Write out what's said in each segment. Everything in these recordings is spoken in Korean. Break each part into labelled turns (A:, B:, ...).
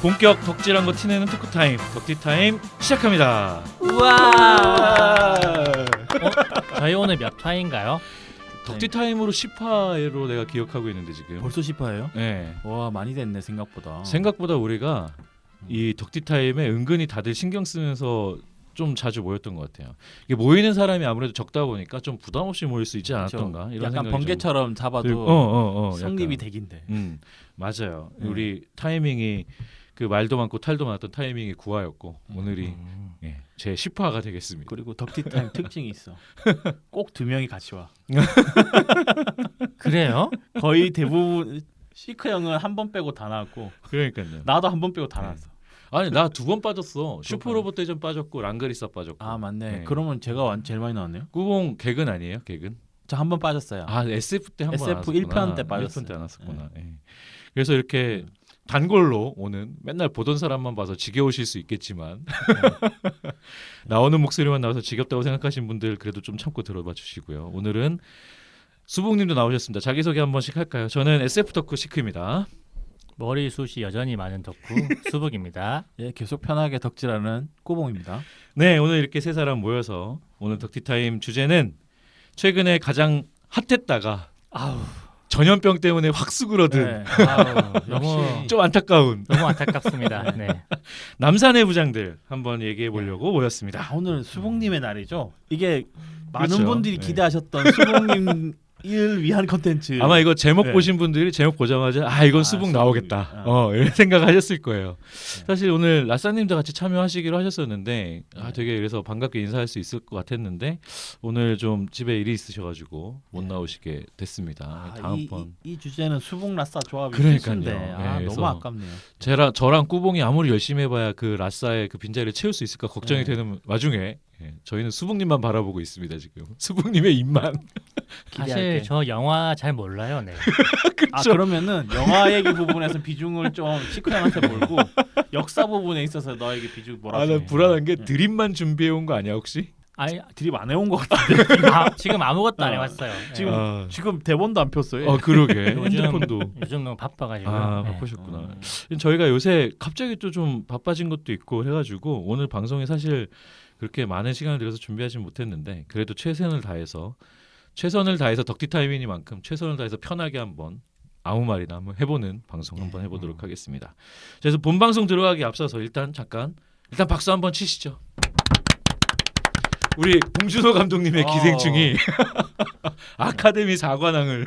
A: 본격 덕질한 거 티내는 토크타임 덕티타임 시작합니다.
B: 우와. 저희 오늘 몇 화인가요?
A: 덕티타임으로 10화로 내가 기억하고 있는데 지금
C: 벌써 10화예요?
A: 네.
C: 와 많이 됐네 생각보다.
A: 생각보다 우리가 이 덕티타임에 은근히 다들 신경 쓰면서 좀 자주 모였던 것 같아요. 이게 모이는 사람이 아무래도 적다 보니까 좀 부담 없이 모일 수 있지 않았던가
C: 그렇죠.
A: 이런
C: 약간
A: 생각이
C: 번개처럼 잡아도 성립이
A: 약간.
C: 되긴데.
A: 맞아요. 우리 타이밍이 그 말도 많고 탈도 많았던 타이밍이 9화였고 오늘이 제 10화가 되겠습니다.
C: 그리고 덕티타임 특징이 있어. 꼭 두 명이 같이 와.
B: 그래요?
C: 거의 대부분 시크 형은 한 번 빼고 다 나왔고
A: 그러니까요.
C: 나도 한 번 빼고 다
A: 네.
C: 나왔어.
A: 아니 나 2번 빠졌어. 슈퍼로봇 대전 빠졌고 랑그리사 빠졌고.
C: 아 맞네.
A: 네.
C: 그러면 제가 제일 많이 나왔네요.
A: 꾸봉 개근 아니에요? 개근?
C: 저 한 번 빠졌어요.
A: 아 SF 때 한 번
C: SF 1편 때 빠졌어요.
A: 1편 때 안 왔었구나. 예. 그래서 이렇게 단골로 오는 맨날 보던 사람만 봐서 지겨우실 수 있겠지만 나오는 목소리만 나와서 지겹다고 생각하신 분들 그래도 좀 참고 들어봐 주시고요. 오늘은 수봉님도 나오셨습니다. 자기소개 한 번씩 할까요? 저는 SF 덕후 시크입니다.
B: 머리숱이 여전히 많은 덕후 수북입니다.
C: 예, 계속 편하게 덕질하는 꾸봉입니다.
A: 네, 오늘 이렇게 세 사람 모여서 오늘 덕티타임 주제는 최근에 가장 핫했다가 전염병 때문에 확 수그러든
C: 네.
B: 너무
A: 좀 안타까운
B: 너무 안타깝습니다. 네.
A: 남산의 부장들 한번 얘기해 보려고 모였습니다.
C: 아, 오늘 수봉님의 날이죠. 이게 많은
A: 그렇죠.
C: 분들이
A: 네.
C: 기대하셨던 수봉님을 위한 컨텐츠.
A: 아마 이거 제목
C: 네.
A: 보신 분들이 제목 보자마자 이건 수북 나오겠다 이런 생각하셨을 거예요. 사실 오늘 라싸님도 같이 참여하시기로 하셨었는데 되게 그래서 반갑게 인사할 수 있을 것 같았는데 오늘 좀 집에 일이 있으셔가지고 못 나오시게 됐습니다. 다음번
C: 이 주제는 수봉 라싸 조합이
A: 그러니까요.
C: 필수인데
A: 네,
C: 너무 아깝네요.
A: 저랑 꾸봉이 아무리 열심히 해봐야 그 라싸의 그 빈자리를 채울 수 있을까 걱정이 되는 와중에 저희는 수북님만 바라보고 있습니다. 지금 수북님의 입만.
B: 사실 저 영화 잘 몰라요. 네.
A: 그렇죠.
C: 그러면은 영화 얘기 부분에서 비중을 좀 시크 형한테 몰고 역사 부분에 있어서 너에게 비중 몰아.
A: 나 불안한 게 드립만 준비해 온 거 아니야 혹시?
C: 아니 드립 안 해온 것 같은데.
B: 지금 아무것도 안 해왔어요.
C: 지금 대본도 안 폈어요.
A: 그러게. 핸드폰도.
B: 요즘 너무 바빠가지고.
A: 바쁘셨구나. 저희가 요새 갑자기 또 좀 바빠진 것도 있고 해가지고 오늘 방송에 사실 그렇게 많은 시간을 들여서 준비하진 못했는데 그래도 최선을 다해서 덕티타임이니만큼 최선을 다해서 편하게 한번 아무 말이나 한번 해보는 방송 한번 해보도록 하겠습니다. 그래서 본 방송 들어가기 앞서서 일단 박수 한번 치시죠. 우리 봉준호 감독님의 기생충이 아카데미 4관왕을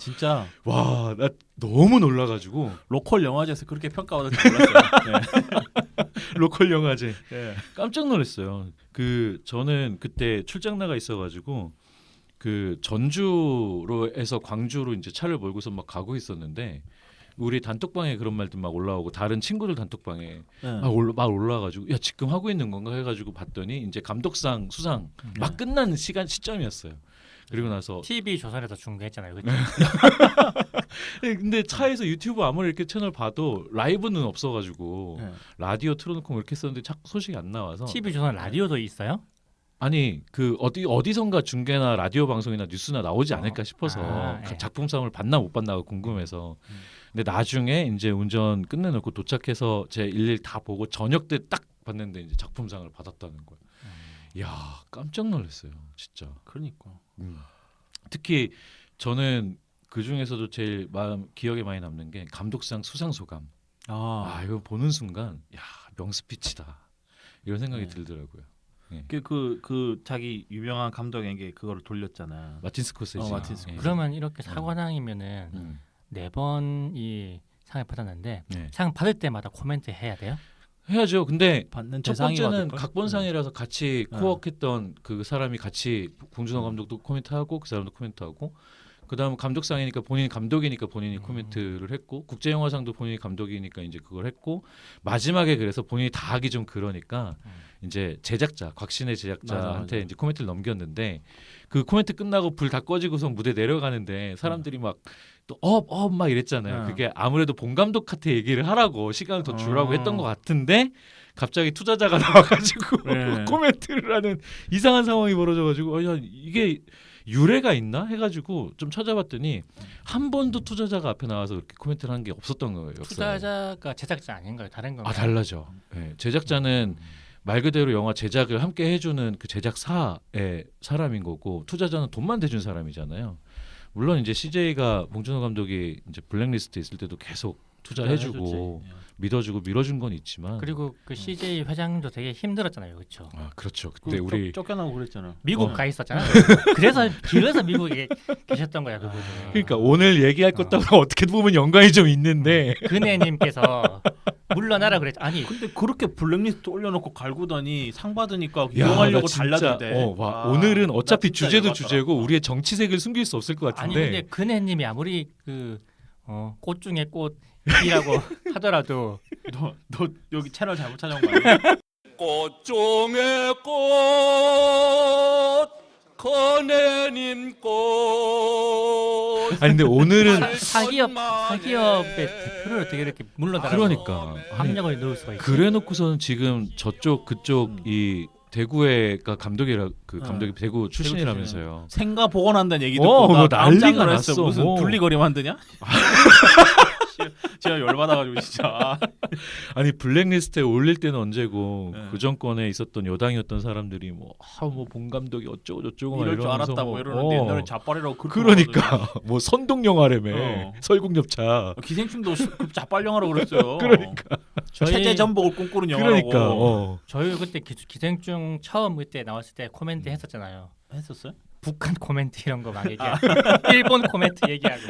C: 진짜
A: 와, 나 너무 놀라가지고
C: 로컬 영화제에서 그렇게 평가받을 줄 몰랐어요.
A: 로컬 영화제
C: 네.
A: 깜짝 놀랐어요. 저는 그때 출장 나가 있어가지고 그 전주로에서 광주로 이제 차를 몰고서 막 가고 있었는데 우리 단톡방에 그런 말들 막 올라오고 다른 친구들 단톡방에 막 올라가지고 야 지금 하고 있는 건가 해가지고 봤더니 이제 감독상 수상 막 끝나는 시점이었어요. 그리고 나서
B: TV 조선에서 중계했잖아요. 그렇죠?
A: 근데 차에서 유튜브 아무리 이렇게 채널 봐도 라이브는 없어가지고 라디오 틀어놓고 이렇게 했었는데 자꾸 소식이 안 나와서
B: TV 조선 라디오도 있어요?
A: 아니 어디선가 중계나 라디오 방송이나 뉴스나 나오지 않을까 싶어서 작품상을 받나 못 받나가 궁금해서 근데 나중에 이제 운전 끝내놓고 도착해서 제 일일 다 보고 저녁 때 딱 봤는데 이제 작품상을 받았다는 거예요. 이야 깜짝 놀랐어요 진짜.
C: 그러니까
A: 특히 저는 그 중에서도 제일 기억에 많이 남는 게 감독상 수상 소감. 이거 보는 순간 야 명스피치다 이런 생각이 들더라고요.
C: 그 자기 유명한 감독에게 그거를 돌렸잖아.
A: 마틴 스코세지.
B: 그러면 이렇게 사관왕이면은 4번 이 상을 받았는데 상 받을 때마다 코멘트 해야 돼요?
A: 해야죠. 근데
C: 받는
A: 첫
C: 대상이
A: 번째는
C: 받을걸?
A: 각본상이라서 같이 코워크했던 그 사람이 같이 봉준호 감독도 코멘트하고 그 사람도 코멘트하고 그다음 감독상이니까 본인이 감독이니까 본인이 코멘트를 했고 국제영화상도 본인이 감독이니까 이제 그걸 했고 마지막에 그래서 본인이 다 하기 좀 그러니까 이제 곽신의 제작자한테
C: 맞아.
A: 이제 코멘트를 넘겼는데 그 코멘트 끝나고 불 다 꺼지고서 무대 내려가는데 사람들이 막 또 막 이랬잖아요. 그게 아무래도 본 감독한테 얘기를 하라고 시간을 더 주라고 했던 것 같은데 갑자기 투자자가 나와가지고 코멘트를 하는 이상한 상황이 벌어져가지고 야 이게 유래가 있나 해가지고 좀 찾아봤더니 한 번도 투자자가 앞에 나와서 그렇게 코멘트를 한 게 없었던 거예요. 역사에.
B: 투자자가 제작자 아닌가요? 다른 건가요?
A: 아 달라져. 네, 제작자는 말 그대로 영화 제작을 함께 해주는 그 제작사의 사람인 거고 투자자는 돈만 대준 사람이잖아요. 물론 이제 CJ가 봉준호 감독이 이제 블랙리스트 있을 때도 계속 투자해주고 믿어주고 밀어준 건 있지만
B: 그리고 그 CJ 회장도 되게 힘들었잖아요, 그렇죠?
A: 아 그렇죠. 그때 우리
C: 쫓겨나고 그랬잖아.
B: 미국 가 있었잖아요. 그래서 미국에 계셨던 거야 그분이.
A: 그러니까 오늘 얘기할 것하고 어떻게 보면 연관이 좀 있는데
B: 근혜님께서 물러나라 그랬죠. 아니
C: 근데 그렇게 블랙리스트 올려놓고 갈구더니 상 받으니까
A: 야,
C: 이용하려고
A: 나 진짜,
C: 달라들대.
A: 와,
C: 아,
A: 오늘은 어차피
C: 나 진짜
A: 주제도
C: 열받더라.
A: 주제고 우리의 정치색을 숨길 수 없을 것
B: 아니
A: 같은데
B: 근데 근혜님이 아무리 꽃 중에 꽃이라고 하더라도
C: 너 여기 채널 잘못 찾아온 거 아니야?
D: 꽃 중에 꽃 커내님 꽃
A: 아니 근데 오늘은
B: 사기업의 대표를 어떻게 이렇게 물러나라고
A: 그러니까 아니,
B: 압력을 넣을 수가 있어.
A: 그래놓고서는 지금 저쪽 그쪽 이 대구의가 감독이라 그 감독이 대구 출신이라면서요.
C: 생가 복원한다는 얘기
A: 어,
C: 듣고 나
A: 뭐 난리가
C: 깜짝 놀랐어.
A: 났어.
C: 무슨
A: 뭐.
C: 분리거리 만드냐? 제가 열받아가지고 진짜.
A: 아니 블랙리스트에 올릴 때는 언제고
C: 네.
A: 그 정권에 있었던 여당이었던 사람들이 뭐 본 감독이 어쩌고 저쩌고 막
C: 이럴 줄
A: 이러면서
C: 알았다 뭐 이러는데 옛날에 자빨이라고 그렇게
A: 그러니까 뭐 선동 영화라며
C: 어.
A: 설국열차
C: 말하더니 기생충도 그 자빨영화라고 그랬어요.
A: 그러니까
C: 체제 전복을 꿈꾸는 영화라고.
A: 그러니까
B: 저희 그때 기생충 처음 그때 나왔을 때 코멘트 했었잖아요.
C: 했었어요?
B: 북한 코멘트 이런 거 막 얘기하고 일본 코멘트 얘기하고.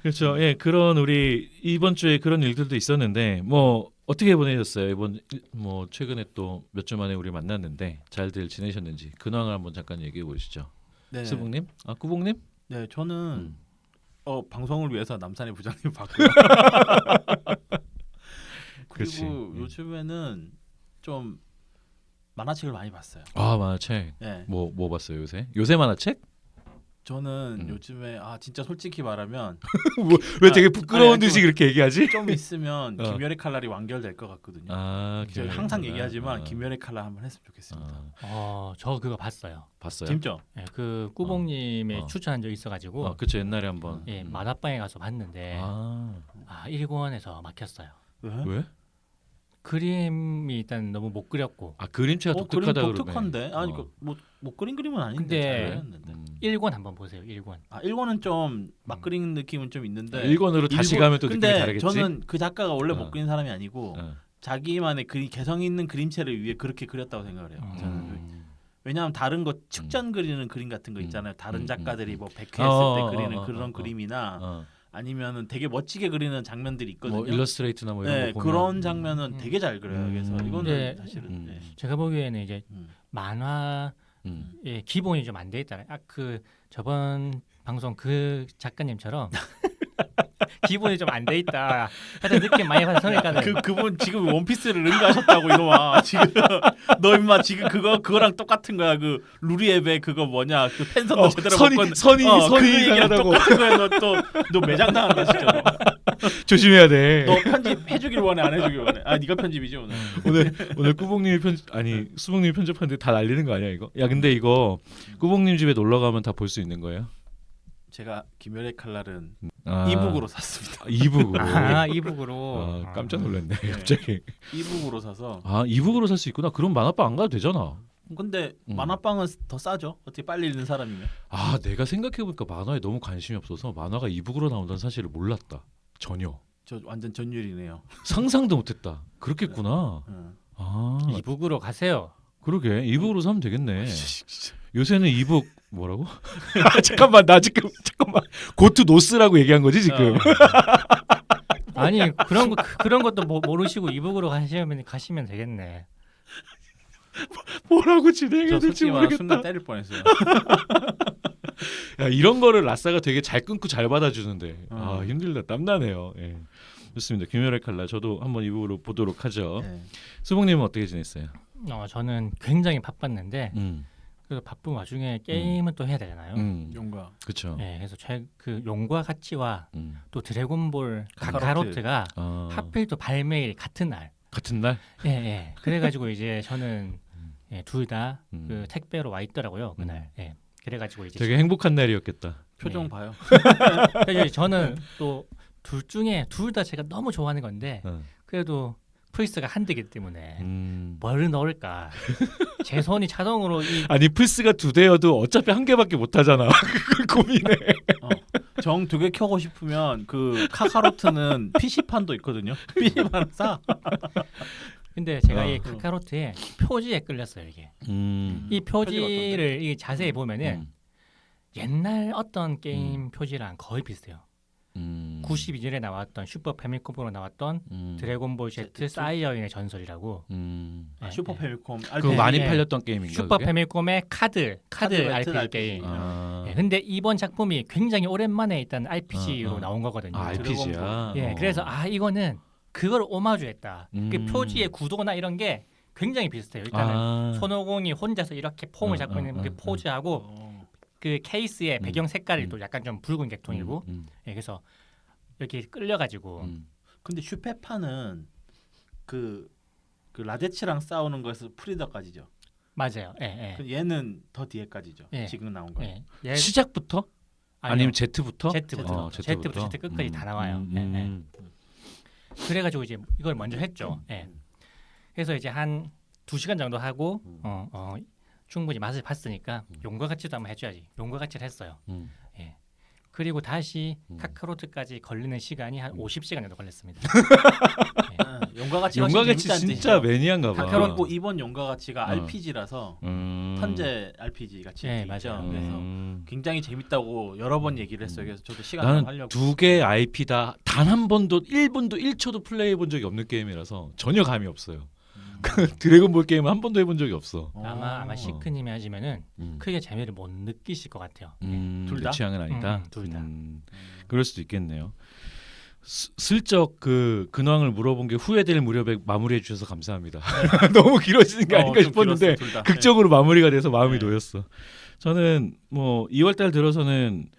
A: 그렇죠. 예, 그런 우리 이번 주에 그런 일들도 있었는데 뭐 어떻게 보내셨어요? 이번 뭐 최근에 또 몇 주 만에 우리 만났는데 잘들 지내셨는지 근황을 한번 잠깐 얘기해 보시죠.
C: 네.
A: 수북님, 꾸봉님?
C: 네, 저는
A: 음.
C: 방송을 위해서 남산의 부장님 봤고요.
A: 그렇지.
C: 그리고 요즘에는 좀 만화책을 많이 봤어요.
A: 아 만화책.
C: 네,
A: 뭐 봤어요 요새? 요새 만화책?
C: 저는 요즘에 진짜 솔직히 말하면
A: 왜 되게 부끄러운
C: 아니,
A: 듯이 그렇게 얘기하지?
C: 좀 있으면
A: 어.
C: 김열의 칼날이 완결될 것 같거든요. 제가
A: 김연애
C: 항상
A: 칼날.
C: 얘기하지만 김열의 칼날 한번 했으면 좋겠습니다.
B: 저 그거 봤어요.
A: 봤어요?
C: 재밌죠?
B: 예, 그 꾸봉님의
A: 어.
B: 추천한 적 있어가지고
A: 그쵸 옛날에 한번.
B: 예, 만화방에 가서 봤는데
A: 아
B: 1권에서 막혔어요.
A: 왜?
B: 그림이 일단 너무 못 그렸고
A: 그림체가 독특하다
C: 그림
A: 그러네.
C: 독특한데 아니 못 그린 그림은 아닌데
B: 근데
C: 잘 그렸는데.
B: 1권 한번 보세요. 1권.
C: 1권은 좀 막 그린 느낌은 좀 있는데
A: 1권으로 다시
C: 일본-
A: 가면 또 느낌이
C: 근데
A: 다르겠지?
C: 저는 그 작가가 원래
A: 어.
C: 못 그린 사람이 아니고 자기만의 개성 있는 그림체를 위해 그렇게 그렸다고 생각을 해요. 저는. 왜냐하면 다른 거 축전 그리는 그림 같은 거 있잖아요. 다른 작가들이 뭐 백회 했을 때 그리는 그런 그림이나 아니면은 되게 멋지게 그리는 장면들이 있거든요.
A: 뭐 일러스트레이트나 뭐 이런
C: 네,
A: 거 보면
C: 그런 장면은 되게 잘 그려요. 그래서 이거는
B: 근데
C: 사실은 네.
B: 제가 보기에는 이제
C: 음.
B: 만화의 기본이 좀 안 돼 있다. 그 저번 방송 그 작가님처럼 기본이 좀 안 돼 있다. 하여튼 느낌 많이 받으니까는
C: 그분 지금 원피스를 능가하셨다고 이놈아. 지금 너 임마 지금 그거랑 똑같은 거야. 그 루리앱의 그거 뭐냐 그 펜선도 제대로 못
A: 선이
C: 그 얘기랑 똑같은 거야. 너 매장 당한다 진짜. 너.
A: 조심해야 돼.
C: 너 편집해주길 원해 안 해주길 원해. 네가 편집이지 오늘.
A: 오늘 꾸봉님이 수봉님이 편집하는데 다 날리는 거 아니야 이거? 야 근데 이거 꾸봉님 집에 놀러 가면 다 볼 수 있는 거예요?
C: 제가 김열의 칼날은
A: 아,
C: 이북으로 샀습니다.
A: 이북으로.
B: 이북으로.
A: 깜짝 놀랐네 갑자기.
C: 이북으로 사서.
A: 이북으로 살 수 있구나. 그럼 만화방 안 가도 되잖아.
C: 근데 만화방은 더 싸죠. 어떻게 빨리 읽는 사람이면.
A: 내가 생각해보니까 만화에 너무 관심이 없어서 만화가 이북으로 나온다는 사실을 몰랐다. 전혀.
C: 저 완전 전율이네요.
A: 상상도 못했다. 그렇겠구나.
B: 이북으로 가세요.
A: 그러게 이북으로 사면 되겠네.
C: 진짜.
A: 요새는 이북 뭐라고? 잠깐만 고투 노스라고 얘기한 거지 지금.
B: 아니 그런 것도 모르시고 이북으로 가시면 되겠네.
A: 뭐라고 진행해야
C: 저
A: 될지
C: 솔직히 말하면
A: 모르겠다.
C: 순간 때릴 뻔했어요.
A: 야, 이런 거를 라싸가 되게 잘 끊고 잘 받아주는데 힘들다 땀나네요. 예. 좋습니다. 김열의 칼날 저도 한번 이북으로 보도록 하죠.
C: 네.
A: 수봉님은 어떻게 지냈어요?
B: 저는 굉장히 바빴는데
A: 음.
B: 그 바쁜 와중에 게임은 또 해야 되잖아요.
C: 용과.
A: 그렇죠.
B: 네, 그래서 그 용과 가치와 또 드래곤볼
C: 카카로트.
B: 카카로트가
A: 아,
B: 하필 또 발매일 같은 날.
A: 같은 날?
B: 예. 그래가지고 이제 저는 예, 둘 다 그
A: 음.
B: 택배로 와 있더라고요 그날. 예. 그래가지고 이제
A: 되게 행복한 날이었겠다.
C: 표정
B: 네.
C: 봐요.
B: 그래서 저는 또 둘 중에 둘 다 제가 너무 좋아하는 건데
A: 어.
B: 그래도 플스가 한 대이기 때문에
A: 음.
B: 뭘 넣을까? 제 손이 자동으로 이
A: 아니 플스가 2대여도 어차피 한 개밖에 못 하잖아. 그걸 고민해.
C: 정 2개 켜고 싶으면 그 카카로트는 PC판도 있거든요. PC판 사.
B: 근데 제가
A: 어.
B: 이 카카로트에 표지에 끌렸어요 이게. 이 표지를 이 자세히 보면은 옛날 어떤 게임 표지랑 거의 비슷해요. 92년에 나왔던 슈퍼 패미컴으로 나왔던 드래곤볼 Z
C: Z2?
B: 사이어인의 전설이라고.
C: 아, 슈퍼 패미콤.
A: 그거 많이
B: 네.
A: 팔렸던 게임인가?
B: 슈퍼
A: 그게?
B: 패미컴의 카드
C: 같은
B: RPG 게임.
A: 아,
B: 예, 근데 이번 작품이 굉장히 오랜만에 일단 RPG로
A: 어.
B: 나온 거거든요.
A: 아, RPG야.
B: 예, 그래서 이거는 그걸 오마주했다. 그 표지의 구도나 이런 게 굉장히 비슷해요. 일단은 손오공이 혼자서 이렇게 폼을 잡고 있는 그 포즈하고 그 케이스의 배경 색깔이 또 약간 좀 붉은 계통이고, 예, 그래서 이렇게 끌려가지고
C: 근데 슈페판은 그 라데츠랑 싸우는 거에서 프리더까지죠.
B: 맞아요. 예,
C: 그 얘는 더 뒤에까지죠.
B: 예.
C: 지금 나온 거.
B: 예. 예.
A: 시작부터? 아니면 Z부터?
B: Z부터. Z부터 Z 끝까지 다 나와요. 예. 그래가지고 이제 이걸 먼저 했죠. 예. 그래서 이제 한 2시간 정도 하고 충분히 맛을 봤으니까 용과 같이도 한번 해줘야지. 용과 같이를 했어요. 예. 그리고 다시 카카로트까지 걸리는 시간이 한 50시간 정도 걸렸습니다.
C: 용과 같이
A: 용과 같이 진짜 매니아인가 봐.
C: 카카로트 이번 용과 같이가
A: 어.
C: RPG라서 턴제 RPG 같이
B: 네,
C: 돼 있죠.
B: 맞아요.
C: 그래서 굉장히 재밌다고 여러 번 얘기를 했어요. 그래서 저도 시간
A: 나는
C: 하려고.
A: 두 개의 IP 다 단 한 번도 1분도 1초도 플레이해 본 적이 없는 게임이라서 전혀 감이 없어요. 그 드래곤볼 게임은 한 번도 해본 적이 없어.
B: 아마 시크님이 하시면은 크게 재미를 못 느끼실 것 같아요.
C: 둘
A: 내
C: 다?
A: 취향은 아니다.
B: 둘 다.
A: 그럴 수도 있겠네요. 슬쩍 그 근황을 물어본 게 후회될 무렵에 마무리해 주셔서 감사합니다. 너무 길어지는 게 아닌가
C: 좀
A: 싶었는데
C: 길었어, 둘 다.
A: 극적으로 마무리가 돼서 마음이
C: 네.
A: 놓였어. 저는 뭐 2월달 들어서는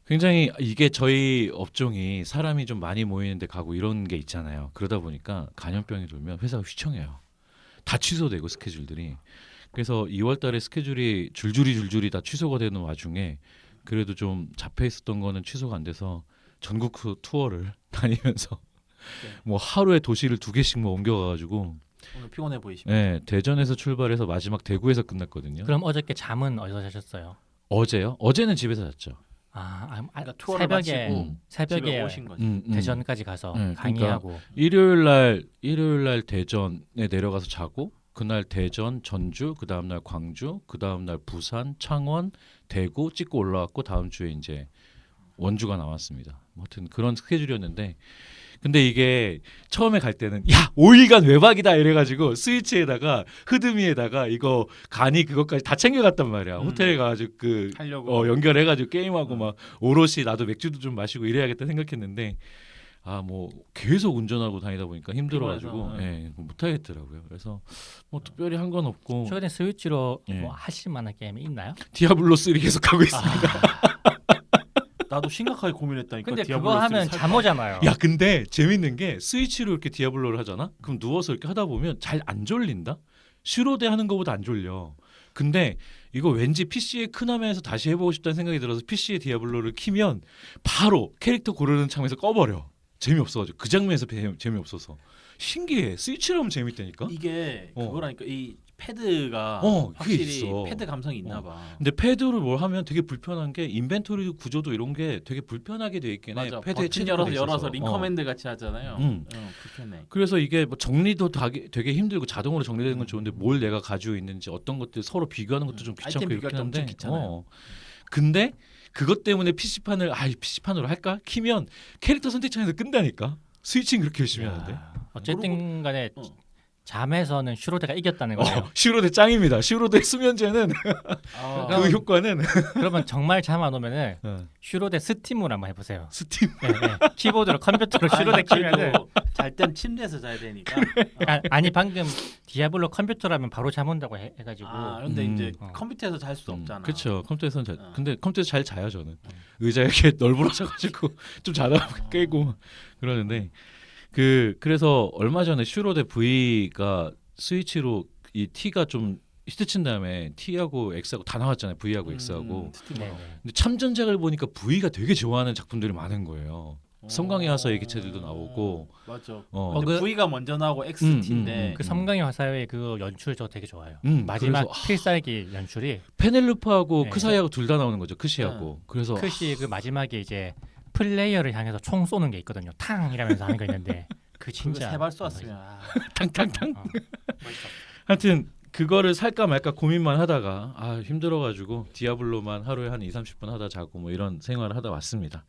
A: 굉장히 이게 저희 업종이 사람이 좀 많이 모이는데 가고 이런 게 있잖아요. 그러다 보니까 간염병이 돌면 회사가 휘청해요. 다 취소되고 스케줄들이. 그래서 2월달에 스케줄이 줄줄이 다 취소가 되는 와중에 그래도 좀 잡혀 있었던 거는 취소가 안 돼서 전국 투어를 다니면서 뭐 하루에 도시를 2개씩 뭐 옮겨가가지고
C: 오늘 피곤해 보이십니다.
A: 네, 대전에서 출발해서 마지막 대구에서 끝났거든요.
B: 그럼 어저께 잠은 어디서 자셨어요?
A: 어제요? 어제는 집에서 잤죠.
C: 그러니까 투어를
B: 새벽에
C: 마치고 집에
B: 새벽에
C: 오신 거죠.
B: 대전까지 가서
A: 네,
B: 강의하고
A: 일요일 날 대전에 내려가서 자고 그날 대전, 전주, 그 다음 날 광주, 그 다음 날 부산, 창원, 대구 찍고 올라왔고 다음 주에 이제 원주가 나왔습니다. 아무튼 그런 스케줄이었는데 근데 이게 처음에 갈 때는 야 5일간 외박이다 이래가지고 스위치에다가 흐드미에다가 이거 간이 그것까지 다 챙겨갔단 말이야. 호텔에 가가지고 그
C: 하려고
A: 연결해가지고 게임하고 막 오롯이 나도 맥주도 좀 마시고 이래야겠다 생각했는데 뭐 계속 운전하고 다니다 보니까 힘들어가지고
C: 피곤해서,
A: 못하겠더라고요. 그래서 뭐 특별히 한 건 없고
B: 최근에 스위치로
A: 예.
B: 뭐 하실 만한 게임이 있나요?
A: 디아블로 3 계속 하고 있습니다.
C: 나도 심각하게 고민했다니까.
B: 근데
C: 디아블로
B: 그거
C: 3
B: 하면
C: 살까?
B: 잠 오잖아요.
A: 야 근데 재밌는 게 스위치로 이렇게 디아블로를 하잖아. 그럼 누워서 이렇게 하다 보면 잘 안 졸린다. 슈로데 하는 것보다 안 졸려. 근데 이거 왠지 PC에 큰 화면에서 다시 해보고 싶다는 생각이 들어서 PC에 디아블로를 키면 바로 캐릭터 고르는 창에서 꺼버려. 재미없어가지고 그 장면에서 재미없어서 신기해. 스위치라면 재밌다니까.
C: 이게
A: 어.
C: 그거라니까 이 패드가
A: 그게
C: 확실히
A: 있어.
C: 패드 감성이 있나 봐.
A: 근데 패드로 뭘 하면 되게 불편한 게 인벤토리 구조도 이런 게 되게 불편하게 돼 있긴 해.
C: 맞아.
A: 패드에
C: 버튼
A: 체중이
C: 열어서
A: 있어서.
C: 링커맨드 같이 하잖아요. 불편해.
A: 그래서 이게 뭐 정리도 되게 힘들고 자동으로 정리되는 건 좋은데 뭘 내가 가지고 있는지 어떤 것들 서로 비교하는 것도 좀 귀찮고
C: 아이템
A: 이렇긴
C: 비교할 때 엄청
A: 한데
C: 귀찮아요.
A: 근데 그것 때문에 PC판으로 할까? 키면 캐릭터 선택창에서 끈다니까. 스위칭 그렇게 열심히 하는데.
B: 어쨌든 간에 잠에서는 슈로데가 이겼다는 거예요.
A: 슈로데 짱입니다. 슈로데 수면제는 그 효과는
B: 그러면 정말 잠 안 오면은 슈로데 스팀으로 한번 해보세요.
A: 스팀.
B: 네. 키보드로 컴퓨터로 슈로데 키면은
C: 잘 땐 침대에서 자야 되니까.
B: 아니 방금 디아블로 컴퓨터라면 바로 잠 온다고 해가지고
C: 근데 이제
B: 어.
C: 컴퓨터에서 잘 수 없잖아.
A: 그렇죠. 컴퓨터에서는 근데 컴퓨터에서 잘 자요 저는. 의자에 이렇게 널브러져가지고 좀 자다 깨고 그러는데 그래서 얼마 전에 슈로데 V가 스위치로 이 T가 좀 히트 친 다음에 T하고 X하고 다 나왔잖아요. V하고 X하고.
B: 네, 네.
A: 근데 참전작을 보니까 V가 되게 좋아하는 작품들이 많은 거예요. 성강의 화사 얘기체들도 나오고.
C: 맞아.
B: 그-
C: V가 먼저 나오고 XT인데
B: 그 삼강의 화사의 그 연출 저 되게 좋아요.
A: 음,
B: 마지막
A: 그래서,
B: 필살기 연출이
A: 페넬로프하고
B: 네.
A: 크사이하고 둘 다 나오는 거죠. 크시하고. 그래서
B: 크시 그 마지막에 이제 플레이어를 향해서 총 쏘는 게 있거든요. 탕 이러면서 하는 거 있는데 그 진짜
C: 세발 쏘았으면
A: 탕탕탕.
C: 멋있어.
A: 하여튼 그거를 살까 말까 고민만 하다가 힘들어가지고 디아블로만 하루에 한 2-30분 하다 자고 뭐 이런 생활을 하다 왔습니다.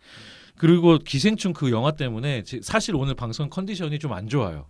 A: 그리고 기생충 그 영화 때문에 사실 오늘 방송 컨디션이 좀 안 좋아요.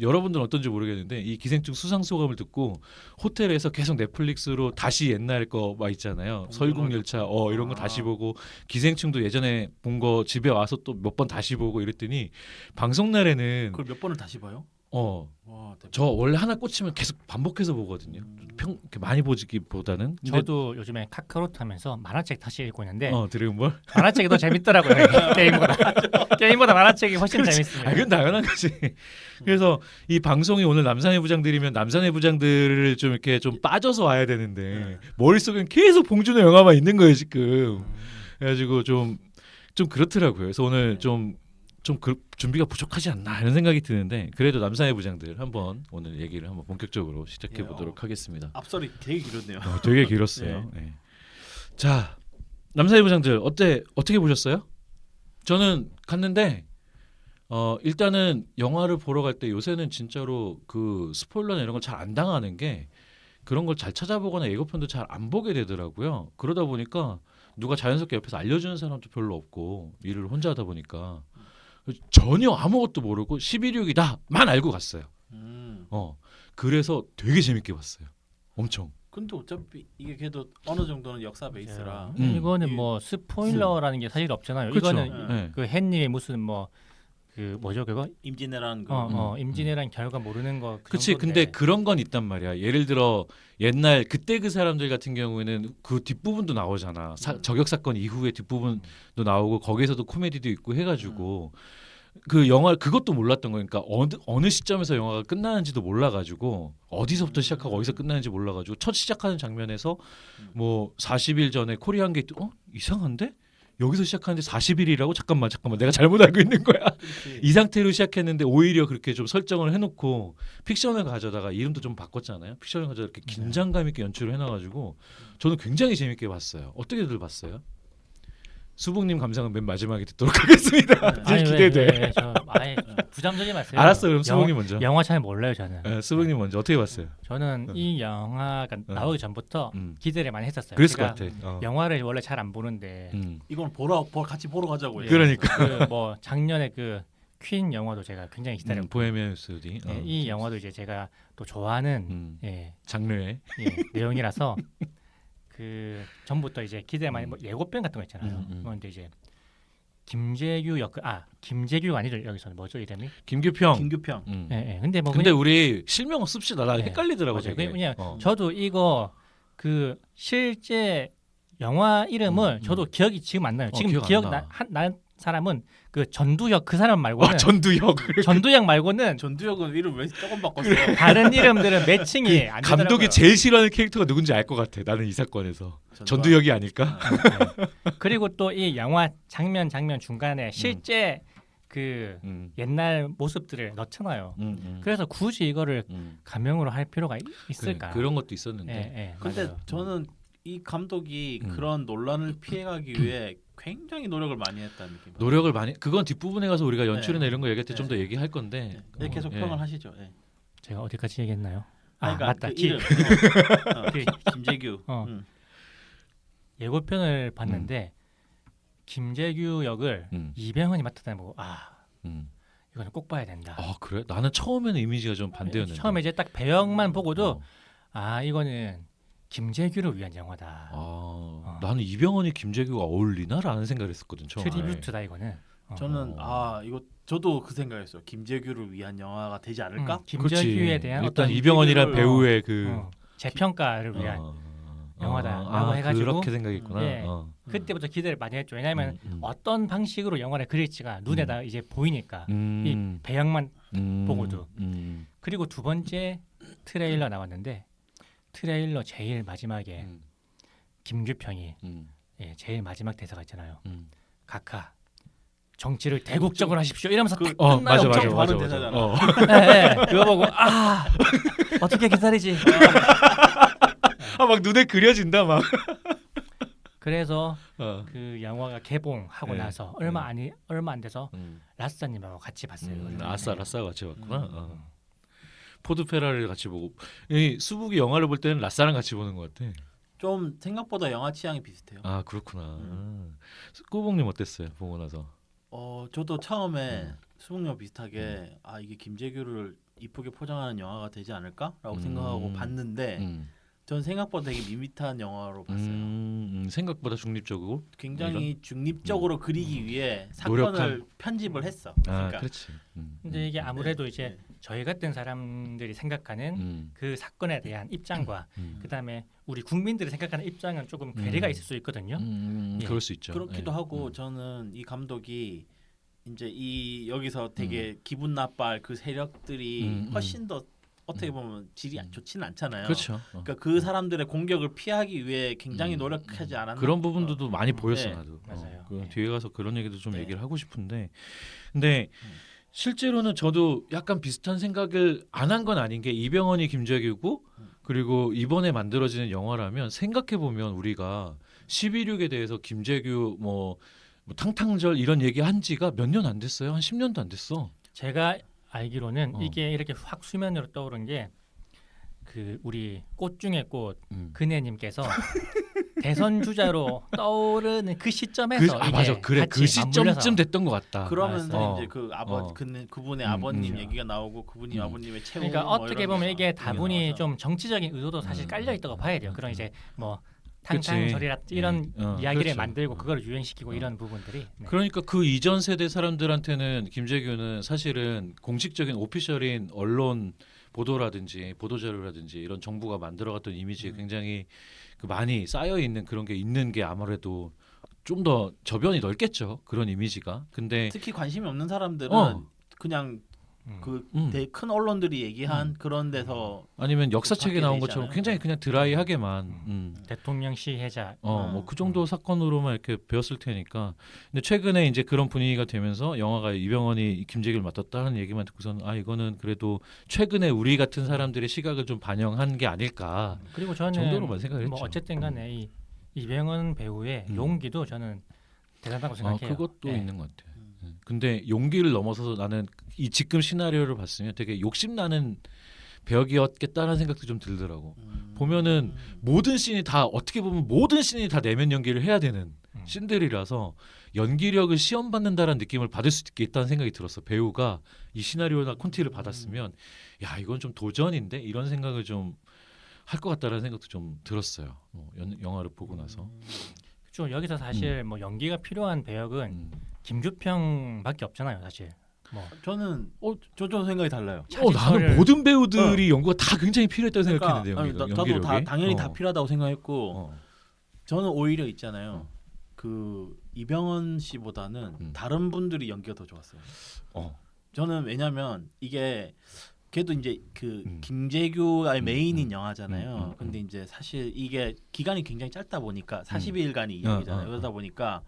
A: 여러분들은 어떤지 모르겠는데 이 기생충 수상 소감을 듣고 호텔에서 계속 넷플릭스로 다시 옛날 거 막 있잖아요. 설국열차 이런 거 다시 보고 기생충도 예전에 본 거 집에 와서 또 몇 번 다시 보고 이랬더니 방송 날에는
C: 그걸 몇 번을 다시 봐요? 와, 대박.
A: 저 원래 하나 꽂히면 계속 반복해서 보거든요. 이렇게 많이 보기보다는. 근데
B: 저도 요즘에 카카오톡 하면서 만화책 다시 읽고 있는데
A: 드래곤볼.
B: 만화책이 더 재밌더라고요. 게임보다 만화책이 훨씬 재밌습니다.
A: 그건 당연한 거지. 그래서 이 방송이 오늘 남산의 부장들이면 남산의 부장들을 좀 이렇게 좀 빠져서 와야 되는데 머릿속엔 계속 봉준호 영화만 있는 거예요 지금. 그래가지고 좀 그렇더라고요. 그래서 오늘 좀 준비가 부족하지 않나 이런 생각이 드는데 그래도 남산의 부장들 한번 오늘 얘기를 한번 본격적으로 시작해 보도록 하겠습니다.
C: 앞설이 되게 길었네요.
A: 되게 길었어요. 네. 자, 남산의 부장들 어떻게 보셨어요? 저는 갔는데 일단은 영화를 보러 갈 때 요새는 진짜로 그 스포일러나 이런 걸 잘 안 당하는 게 그런 걸 잘 찾아보거나 예고편도 잘 안 보게 되더라고요. 그러다 보니까 누가 자연스럽게 옆에서 알려주는 사람도 별로 없고 일을 혼자 하다 보니까 전혀 아무것도 모르고 11.6이다만 알고 갔어요. 그래서 되게 재밌게 봤어요. 엄청.
C: 근데 어차피 이게 그래도 어느 정도는 역사 베이스라
B: 이거는 뭐 스포일러라는 게 사실 없잖아요.
A: 그렇죠.
B: 이거는
A: 네.
B: 그 헨리의 무슨 뭐 그 뭐죠 그거
C: 임진왜란 거.
B: 임진왜란 결과 모르는 거.
A: 그치. 근데 그런 건 있단 말이야. 예를 들어 옛날 그때 그 사람들 같은 경우에는 그 뒷부분도 나오잖아. 저격 사건 이후에 뒷부분도 나오고 거기에서도 코미디도 있고 해가지고 그 영화 그것도 몰랐던 거니까 어느 시점에서 영화가 끝나는지도 몰라가지고 어디서부터 시작하고 어디서 끝나는지 몰라가지고 첫 시작하는 장면에서 뭐 40일 전에 코리안 게이트 이상한데? 여기서 시작하는데 40일이라고? 잠깐만 내가 잘못 알고 있는 거야. 이 상태로 시작했는데 오히려 그렇게 좀 설정을 해놓고 픽션을 가져다가 이름도 좀 바꿨잖아요. 픽션을 가져다 이렇게 긴장감 있게 연출을 해놔가지고 저는 굉장히 재밌게 봤어요. 어떻게들 봤어요? 수봉님 감상은 맨 마지막에 듣도록 하겠습니다. 기대돼.
B: 부담되지 마세요.
A: 알았어. 그럼 수봉님 먼저.
B: 영화 잘 몰라요 저는.
A: 네, 수봉님 먼저 어떻게 봤어요?
B: 저는 이 영화가 나오기 전부터 기대를 많이 했었어요.
A: 그랬을 것
B: 제가
A: 같아.
B: 영화를 원래 잘 안 보는데
C: 이건 같이 보러 가자고.
A: 그러니까.
B: 그 뭐 작년에 그 퀸 영화도 제가 굉장히 기다렸고
A: 보헤미안 랩소디.
B: 이 영화도 이제 제가 또 좋아하는
A: 장르의
B: 내용이라서 그 전부터 이제 기대 많이 뭐 예고편 같은 거 있잖아요. 그런데 이제 김재규 김재규가 아니죠 여기서는 뭐죠 이름이?
A: 김규평.
B: 근데 뭐
A: 근데 우리 실명 씁시다. 나 헷갈리더라고.
B: 그냥 저도 이거 그 실제 영화 이름을 저도 기억이 지금 안 나요. 지금 난 사람은 그 전두혁 그 사람 말고는 전두혁 말고는
C: 전두혁은 이름 왜 조금 바꿨어?
B: 다른 이름들은 매칭이 안 되더라고요.
A: 감독이 제일 싫어하는 캐릭터가 누군지 알 것 같아. 나는 이 사건에서 전두혁이 아닐까?
B: 그리고 또 이 영화 장면 중간에 실제 그 옛날 모습들을 넣잖아요. 그래서 굳이 이거를 가명으로 할 필요가 있을까?
A: 그런 것도 있었는데.
C: 근데
B: 맞아요.
C: 저는 이 감독이 그런 논란을 피해가기 위해 굉장히 노력을 많이 했다는 느낌.
A: 노력을 많이. 그건 뒷부분에 가서 우리가 연출이나 이런 거 얘기할 때 좀 더 얘기할 건데.
C: 계속 평을 하시죠.
B: 제가 어디까지 얘기했나요?
C: 그러니까
B: 맞다.
C: 그 이름. 김재규.
B: 예고편을 봤는데 김재규 역을 이병헌이 맡았다는 거. 이거는 꼭 봐야 된다.
A: 그래? 나는 처음에는 이미지가 좀 반대였는데.
B: 처음에 이제 딱 배역만 보고도 이거는 김재규를 위한 영화다.
A: 나는 이병헌이 김재규가 어울리나라는 생각을 했었거든. 처음에.
B: 트리뷰트다 이거는.
C: 저는 이거 저도 그 생각했어요. 김재규를 위한 영화가 되지 않을까?
B: 김재규에 대한
A: 일단
B: 어떤
A: 이병헌이란 배우의
B: 재평가를 위한 영화다라고 해가지고
A: 그렇게 생각했구나.
B: 그때부터 기대를 많이 했죠. 왜냐하면 어떤 방식으로 영화를 그릴지가 눈에다 이제 보이니까 이 배역만 보고도. 그리고 두 번째 트레일러 나왔는데 트레일러 제일 마지막에
A: 음.
B: 김규평이
A: 음.
B: 예, 제일 마지막 대사가 있잖아요.
A: 음.
B: 각하 정치를 대국적으로 하십시오. 이러면서 딱
A: 어,
B: 끝나요.
A: 맞아, 맞아,
C: 엄청
A: 맞아,
C: 바른
A: 맞아.
C: 대사잖아.
A: 어.
B: 예, 예. 그거 보고 어떻게 기다리지?
A: 막 눈에 그려진다 막.
B: 그래서
A: 어.
B: 그 영화가 개봉하고
A: 네.
B: 나서 얼마 안 돼서 라스타님하고 같이 봤어요.
A: 아싸 같이 봤구나. 어. 포드 페라리를 같이 보고 이 수북이 영화를 볼 때는 라싸랑 같이 보는 것 같아.
C: 좀 생각보다 영화 취향이 비슷해요.
A: 아 그렇구나. 꾸봉님 어땠어요? 보고 나서.
C: 저도 처음에 수목영 비슷하게 이게 김재규를 이쁘게 포장하는 영화가 되지 않을까라고 생각하고 봤는데 전 생각보다 되게 밋밋한 영화로 봤어요.
A: 생각보다 중립적이고
C: 굉장히 중립적으로 그리기 위해 사건을
A: 노력한?
C: 편집을 했어.
A: 아
C: 그러니까
A: 그렇지.
B: 근데 이게 아무래도 이제 저희 같은 사람들이 생각하는 그 사건에 대한 입장과 그다음에 우리 국민들이 생각하는 입장은 조금 괴리가 있을 수 있거든요. 예.
A: 그럴 수 있죠.
C: 그렇기도
A: 예.
C: 하고 저는 이 감독이 이제 이 여기서 되게 기분 나빠할 그 세력들이 훨씬 더 어떻게 보면 질이 좋지는 않잖아요.
A: 그렇죠.
C: 그러니까 그 사람들의 공격을 피하기 위해 굉장히 노력하지 않았나
A: 그런 부분들도 많이 보였어
C: 네.
A: 나도.
B: 맞아요.
A: 그 뒤에 가서 그런 얘기도 좀
C: 네.
A: 얘기를 하고 싶은데, 근데 실제로는 저도 약간 비슷한 생각을 안 한 건 아닌 게 이병헌이 김재규고 그리고 이번에 만들어지는 영화라면 생각해 보면 우리가 12.6에 대해서 김재규 뭐 탕탕절 이런 얘기 한 지가 몇 년 안 됐어요. 한 10년도 안 됐어.
B: 제가 알기로는 이게 이렇게 확 수면으로 떠오른 게 그 우리 꽃 중에 꽃 그네님께서 대선 주자로 떠오르는 그 시점에서 이게
A: 맞아. 그래.
B: 같이
A: 그 시점쯤
B: 맞물려서
A: 됐던 것 같다.
C: 그러면서
A: 어.
C: 이제 그 그분의
A: 음,
C: 아버님 얘기가 나오고 그분이 아버님의 최고
B: 그러니까
C: 뭐
B: 어떻게
C: 이런
B: 보면
C: 거
B: 이게 다분히
C: 나와서.
B: 좀 정치적인 의도도 사실 깔려 있다고 봐야 돼요. 그런 이제 뭐
A: 그치.
B: 탕탕절이라 이런 이야기를
A: 그렇죠.
B: 만들고 그걸 유행시키고 이런 부분들이 네.
A: 그러니까 그 이전 세대 사람들한테는 김재규는 사실은 공식적인 오피셜인 언론 보도라든지 보도자료라든지 이런 정부가 만들어갔던 이미지에 굉장히 그 많이 쌓여 있는 그런 게 있는 게 아무래도 좀 더 저변이 넓겠죠. 그런 이미지가. 근데
C: 특히 관심이 없는 사람들은 그냥 그 큰 언론들이 얘기한 그런 데서
A: 아니면 역사책에
C: 받게
A: 나온
C: 되지
A: 것처럼
C: 않아요?
A: 굉장히 그냥 드라이하게만
B: 대통령 시해자
A: 뭐 그 정도 사건으로만 이렇게 배웠을 테니까. 근데 최근에 이제 그런 분위기가 되면서 영화가 이병헌이 김재규를 맡았다는 얘기만 듣고서는 이거는 그래도 최근에 우리 같은 사람들의 시각을 좀 반영한 게 아닐까.
B: 그리고 저는
A: 정도로만 생각을
B: 뭐
A: 했죠.
B: 어쨌든간에 이 이병헌 배우의 용기도 저는 대단하다고 생각해요.
A: 그것도
B: 네.
A: 있는 것 같아요. 근데 용기를 넘어서서 나는 이 지금 시나리오를 봤으면 되게 욕심나는 배역이었겠다는 생각도 좀 들더라고. 보면은 모든 씬이 다 어떻게 보면 모든 씬이 다 내면 연기를 해야 되는 씬들이라서 연기력을 시험 받는다라는 느낌을 받을 수 있겠다는 생각이 들었어. 배우가 이 시나리오나 콘티를 받았으면 야 이건 좀 도전인데 이런 생각을 좀 할 것 같다라는 생각도 좀 들었어요. 영화를 보고 나서.
B: 좀 여기서 사실 뭐 연기가 필요한 배역은 김규평밖에 없잖아요, 사실. 뭐
C: 저는 저도 생각이 달라요.
A: 나는 모든 배우들이 연구가 다 굉장히 필요했다고 생각했는데
C: 저도 다 당연히 다
A: 어.
C: 필요하다고 생각했고 저는 오히려 있잖아요. 그 이병헌 씨보다는 다른 분들이 연기가 더 좋았어요. 저는 왜냐면 이게 걔도 이제 그 김재규의 메인인 영화잖아요. 근데 이제 사실 이게 기간이 굉장히 짧다 보니까 42일간이 이야기잖아요. 그러다 보니까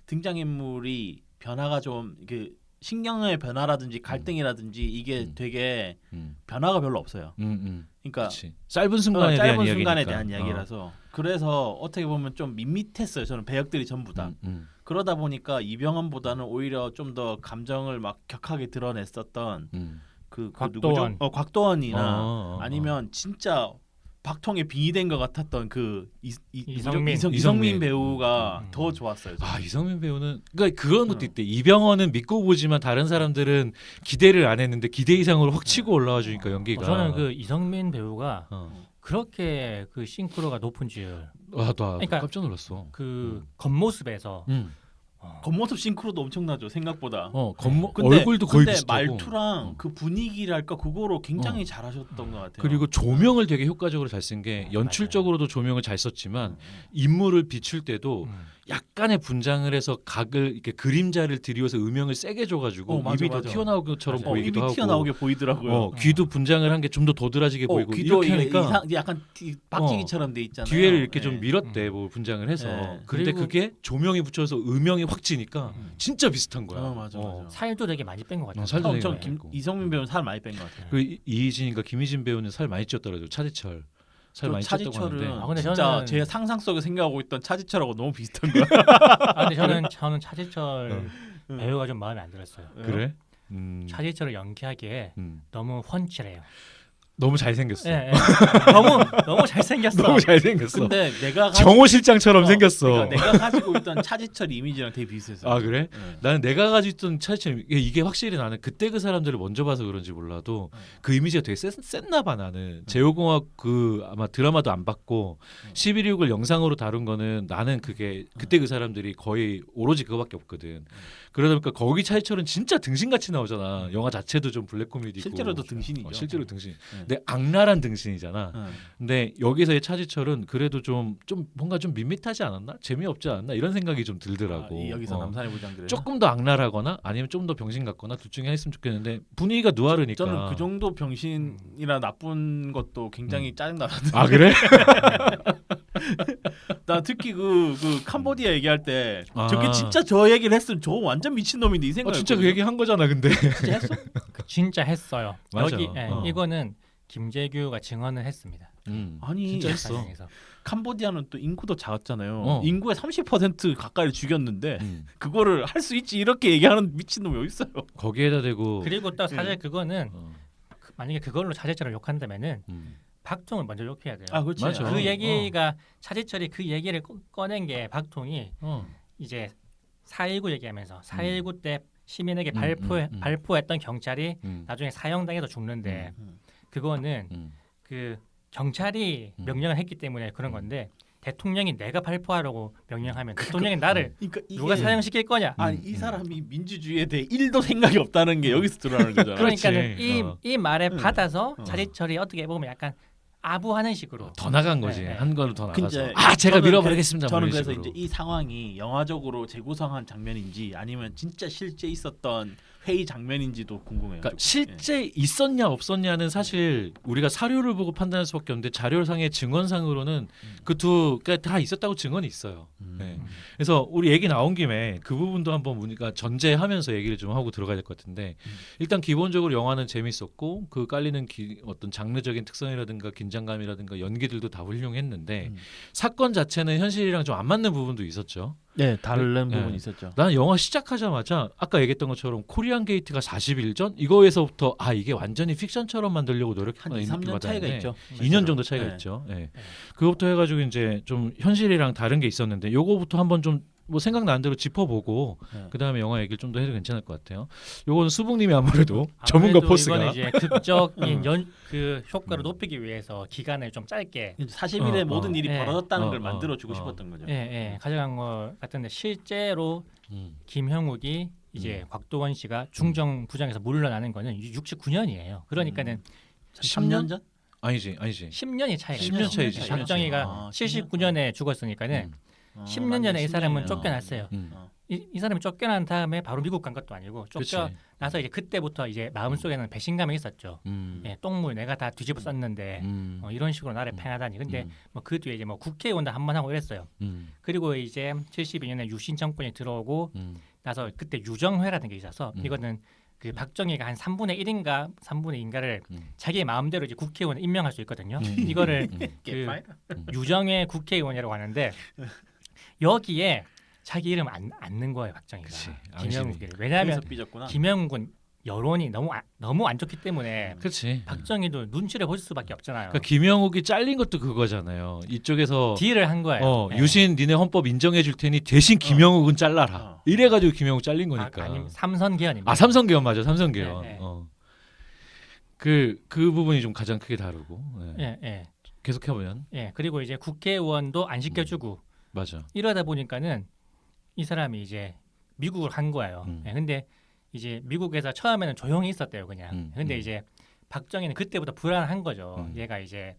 C: 등장인물이 변화가 좀 그 신경의 변화라든지 갈등이라든지 이게 되게 변화가 별로 없어요. 그러니까
A: 그치. 짧은 순간에 대한
C: 짧은
A: 이야기니까.
C: 순간에 대한 이야기라서 그래서 어떻게 보면 좀 밋밋했어요. 저는 배역들이 전부 다. 그러다 보니까 이병헌보다는 오히려 좀 더 감정을 막 격하게 드러냈었던 그
B: 곽도원.
C: 누구죠? 곽도원이나 아니면 진짜 박통에 빙의된 것 같았던 그 이성민 배우가 더 좋았어요. 저는.
A: 이성민 배우는 그러니까 그런 것도 있대. 이병헌은 믿고 보지만 다른 사람들은 기대를 안 했는데 기대 이상으로 확 치고 올라와 주니까 연기가.
B: 저는 그 이성민 배우가 그렇게 그 싱크로가 높은 줄
A: 나
B: 그러니까
A: 깜짝 놀랐어.
B: 그 겉모습에서
C: 겉모습 싱크로도 엄청나죠 생각보다.
A: 얼굴도 거의
C: 근데
A: 비슷하고.
C: 말투랑 그 분위기랄까 그거로 굉장히 잘하셨던 것 같아요.
A: 그리고 조명을 되게 효과적으로 잘 쓴 게
B: 맞아요.
A: 연출적으로도 조명을 잘 썼지만 인물을 비출 때도 약간의 분장을 해서 각을 이렇게 그림자를 들이워서 음영을 세게 줘가지고
C: 맞아,
A: 입이 더
C: 맞아.
A: 튀어나오는 것처럼 보이기도
C: 입이
A: 하고
C: 튀어나오게 보이더라고요.
A: 귀도 분장을 한 게 좀 더 도드라지게 보이고
C: 귀도
A: 이렇게 하니까
C: 약간 빡지기처럼 돼 있잖아요.
A: 뒤에를 이렇게
C: 네.
A: 좀 밀었대 뭐 분장을 해서
C: 네.
A: 근데
B: 그리고-
A: 그게 조명이 붙여서 음영이 확 지니까 진짜 비슷한 거야.
C: 맞아.
B: 살도 되게 많이 뺀 것 같아요.
A: 살도 되게
C: 엄청
A: 많이 뺐고.
C: 이성민 배우는 살 많이 뺀 것 같아요.
A: 그 이희진인가 김희진 배우는 살 많이 쪘더라고요. 차지철 살 많이 쪘다고
C: 차지철은
A: 하는데
B: 근데
C: 진짜
B: 저는-
C: 제 상상 속에 생각하고 있던 차지철하고 너무 비슷한 거야.
B: 근데 저는 차지철 배우가 좀 마음에 안 들었어요.
A: 그래?
B: 차지철을 연기하기에 너무 훤칠해요.
A: 너무 잘생겼어.
B: 예, 예. 너무 잘생겼어.
A: 너무 잘생겼어.
C: 근데 내가
A: 정호 실장처럼 생겼어.
C: 그러니까 내가 가지고 있던 차지철 이미지랑 되게 비슷했어.
A: 아 그래?
C: 네.
A: 나는 내가 가지고 있던 차지철 이게 확실히 나는 그때 그 사람들을 먼저 봐서 그런지 몰라도 그 이미지가 되게 셌나 봐 나는. 제오공학 그 아마 드라마도 안 봤고 11.26을 영상으로 다룬 거는 나는 그게 그때 그 사람들이 거의 오로지 그거밖에 없거든. 그러다 보니까 거기 차지철은 진짜 등신같이 나오잖아. 영화 자체도 좀 블랙 코미디고.
C: 실제로도 등신이죠.
A: 실제로 등신.
C: 네.
A: 근데 악랄한 등신이잖아.
C: 응.
A: 근데 여기서의 차지철은 그래도 좀 뭔가 좀 밋밋하지 않았나? 재미없지 않았나? 이런 생각이 좀 들더라고.
C: 여기서 남산의 부장들
A: 조금 더 악랄하거나 아니면 좀 더 병신 같거나 둘 중에 했으면 좋겠는데 분위기가 누아르니까.
C: 저는 그 정도 병신이라 나쁜 것도 굉장히 짜증나거든요.
A: 아 그래?
C: 나 특히 그 캄보디아 얘기할 때
A: 아.
C: 저게 진짜 저 얘기를 했으면 저 완전 미친 놈인데 이 생각.
A: 진짜 그 얘기 한 거잖아, 근데.
C: 진짜 했어?
B: 진짜 했어요.
A: 맞아.
B: 여기
A: 어.
B: 이거는 김재규가 증언을 했습니다.
C: 아니
A: 진짜 했어.
B: 과정에서.
C: 캄보디아는 또 인구도 작았잖아요.
A: 어.
C: 인구의 30% 가까이를 죽였는데
A: 음.
C: 그거를 할 수 있지 이렇게 얘기하는 미친 놈이 어디 있어요?
A: 거기에다 대고.
B: 그리고 또 사실 그거는
A: 어.
B: 만약에 그걸로 차지철을 욕한다면은
A: 음.
B: 박통을 먼저 욕해야 돼요.
C: 아 그렇지.
A: 맞아.
B: 그 얘기가 차지철이 그 얘기를 꺼낸 게 박통이
A: 어.
B: 이제 4.19 얘기하면서 4.19 때 시민에게
A: 음.
B: 발포했던 경찰이
A: 음.
B: 나중에 사형당해서 죽는데
C: 음.
B: 그거는
A: 음.
B: 그 경찰이 명령을 했기 때문에 그런 건데 대통령이 내가 발포하라고 명령하면 대통령이 나를
C: 그러니까 이게
B: 누가 사형시킬 거냐?
C: 아니 이 사람이 민주주의에 대해 1도 생각이 없다는 게 여기서 드러나는 거잖아.
A: 그렇지.
B: 그러니까는 이 말에
C: 응.
B: 받아서
C: 어.
B: 차지철이 어떻게 보면 약간 아부하는 식으로
A: 더 나간 거지.
B: 네, 네.
A: 한 걸로 더 나가서.
C: 근데
A: 제가
C: 저는
A: 밀어버리겠습니다.
C: 저는
A: 뭐 이런
C: 그래서
A: 식으로.
C: 이제 이 상황이 영화적으로 재구성한 장면인지 아니면 진짜 실제 있었던 회의 장면인지도 궁금해요.
A: 그러니까
C: 좀.
A: 실제 있었냐 없었냐는 사실 우리가 사료를 보고 판단할 수밖에 없는데 자료상의 증언상으로는 그 두 그러니까 다 있었다고 증언이 있어요. 네. 그래서 우리 얘기 나온 김에 그 부분도 한번 우리가 전제하면서 얘기를 좀 하고 들어가야 될 것 같은데 일단 기본적으로 영화는 재밌었고 그 깔리는 어떤 장르적인 특성이라든가 긴장감이라든가 연기들도 다 훌륭했는데 사건 자체는 현실이랑 좀 안 맞는 부분도 있었죠.
C: 네, 다른
A: 네.
C: 부분이 있었죠.
A: 나는 영화 시작하자마자 아까 얘기했던 것처럼 코리안 게이트가 40일 전 이거에서부터 이게 완전히 픽션처럼 만들려고
C: 한
A: 노력했구나
C: 2,
A: 이 느낌을
C: 3년 차이가
A: 받았는데
C: 있죠.
A: 2년 정도 차이가
C: 네.
A: 있죠. 예. 그것부터 해가지고 이제 좀 현실이랑 다른 게 있었는데 요거부터 한번 좀 뭐 생각나는 대로 짚어보고
C: 네.
A: 그 다음에 영화 얘기를 좀 더 해도 괜찮을 것 같아요. 요거는 수북님이 아무래도 전문가
B: 아무래도
A: 포스가
B: 이거는 이제 극적인 그 효과를 높이기 위해서 기간을 좀 짧게
C: 40일에 모든 일이
B: 예.
C: 벌어졌다는
A: 어,
C: 걸
A: 어,
C: 만들어주고
A: 어.
C: 싶었던 거죠.
B: 가져간 것 같은데 실제로
A: 음.
B: 김형욱이 이제 곽도원 씨가 중정 부장에서 물러나는 거는 69년이에요. 그러니까는
C: 3년 전?
A: 아니지
B: 10년이 차이가
A: 10년
B: 있죠.
A: 차이지, 10년 차이.
B: 박정희가
C: 아,
B: 79년에 죽었으니까는 10년 전에 이 사람은 쫓겨났어요. 이 사람이 쫓겨난 다음에 바로 미국 간 것도 아니고
A: 그치.
B: 쫓겨나서 이제 그때부터 이제 마음속에는 배신감이 있었죠. 예, 똥물 내가 다 뒤집어 썼는데 이런 식으로 나를 팽하다니. 근데 뭐 그 뒤에 이제 뭐 국회의원도 한 번 하고 이랬어요. 그리고 이제 72년에 유신 정권이 들어오고 나서 그때 유정회라는 게 있어서 이거는 그 박정희가 한 3분의 1인가 3분의 2인가를 자기의 마음대로 이제 국회의원 임명할 수 있거든요. 이거를 그 유정회 국회의원이라고 하는데 여기에 자기 이름 안 넣는 거예요, 박정희가. 김영욱을. 왜냐하면
C: 삐졌구나.
B: 김영욱은 여론이 너무 안 좋기 때문에
A: 그렇지.
B: 박정희도 눈치를 볼 수밖에 없잖아요.
A: 그러니까 김영욱이 잘린 것도 그거잖아요. 이쪽에서
B: 딜을 한 거예요. 네.
A: 유신 니네 헌법 인정해 줄 테니 대신 김영욱은 잘라라. 이래가지고 김영욱 잘린 거니까.
B: 아니면 삼선 개헌입니다.
A: 삼성개헌 맞아. 삼성개헌.
B: 네, 네.
A: 그 부분이 좀 가장 크게 다르고. 네.
B: 예.
A: 계속 해보면
B: 예. 그리고 이제 국회의원도 안 시켜주고
A: 맞아.
B: 이러다 보니까는 이 사람이 이제 미국을 간 거예요. 예, 근데 이제 미국에서 처음에는 조용히 있었대요, 그냥. 근데 이제 박정희는 그때부터 불안한 거죠. 얘가 이제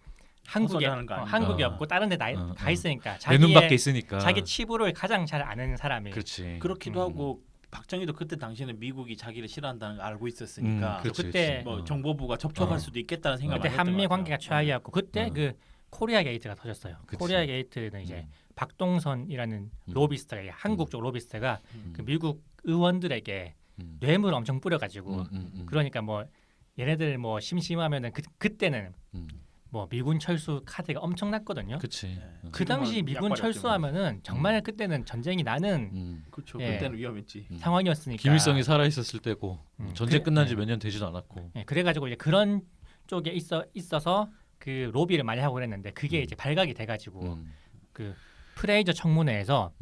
B: 한국에
C: 하는 거 아닌가.
B: 한국이 없고 다른 데 가 있으니까
A: 내 눈밖에 있으니까.
B: 자기 치부를 가장 잘 아는 사람이.
A: 그렇지.
C: 그렇기도 하고 박정희도 그때 당시에는 미국이 자기를 싫어한다는 걸 알고 있었으니까
A: 그렇지,
B: 그때
C: 뭐 정보부가 접촉할 수도 있겠다는 생각을
B: 그때
C: 많이 했던
B: 한미
C: 것
B: 관계가
C: 같아요.
B: 최악이었고 그때 그 코리아 게이트가 터졌어요.
A: 그치.
B: 코리아 게이트는 이제 박동선이라는 로비스트가 한국 쪽 로비스트가 그 미국 의원들에게 뇌물 엄청 뿌려가지고 그러니까 뭐 얘네들 뭐 심심하면은 그때는 뭐 미군 철수 카드가 엄청났거든요.
A: 그치.
B: 그 당시 미군
C: 약발이
B: 철수하면은 정말 그때는 전쟁이 나는
C: 그렇죠.
B: 예.
C: 그때는 위험했지.
B: 상황이었으니까.
A: 김일성이 살아 있었을 때고 전쟁
B: 그래-
A: 끝난 지
B: 네.
A: 몇 년 되지도 않았고.
B: 예, 그래가지고 이제 그런 쪽에 있어서 그 로비를 많이 하고 그랬는데 그게 이제 발각이 돼가지고 그 프레이저 청문회에서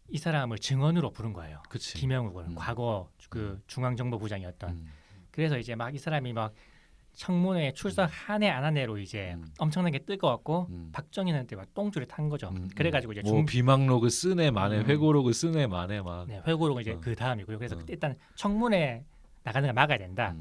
B: 이 사람을 증언으로 부른 거예요.
A: 그치.
B: 김영욱을 과거 그 중앙정보부장이었던. 그래서 이제 막 이 사람이 막 청문회에 출석 하네 안 하네로 이제 엄청나게 뜨거웠고 박정희한테 막 똥줄이 탄 거죠. 그래가지고 이제
A: 뭐 비망록을 쓰네 마네 회고록을 쓰네 마네 막.
B: 네, 회고록은 이제 그 다음이고요. 그래서 그때 일단 청문회 나가는 걸 막아야 된다.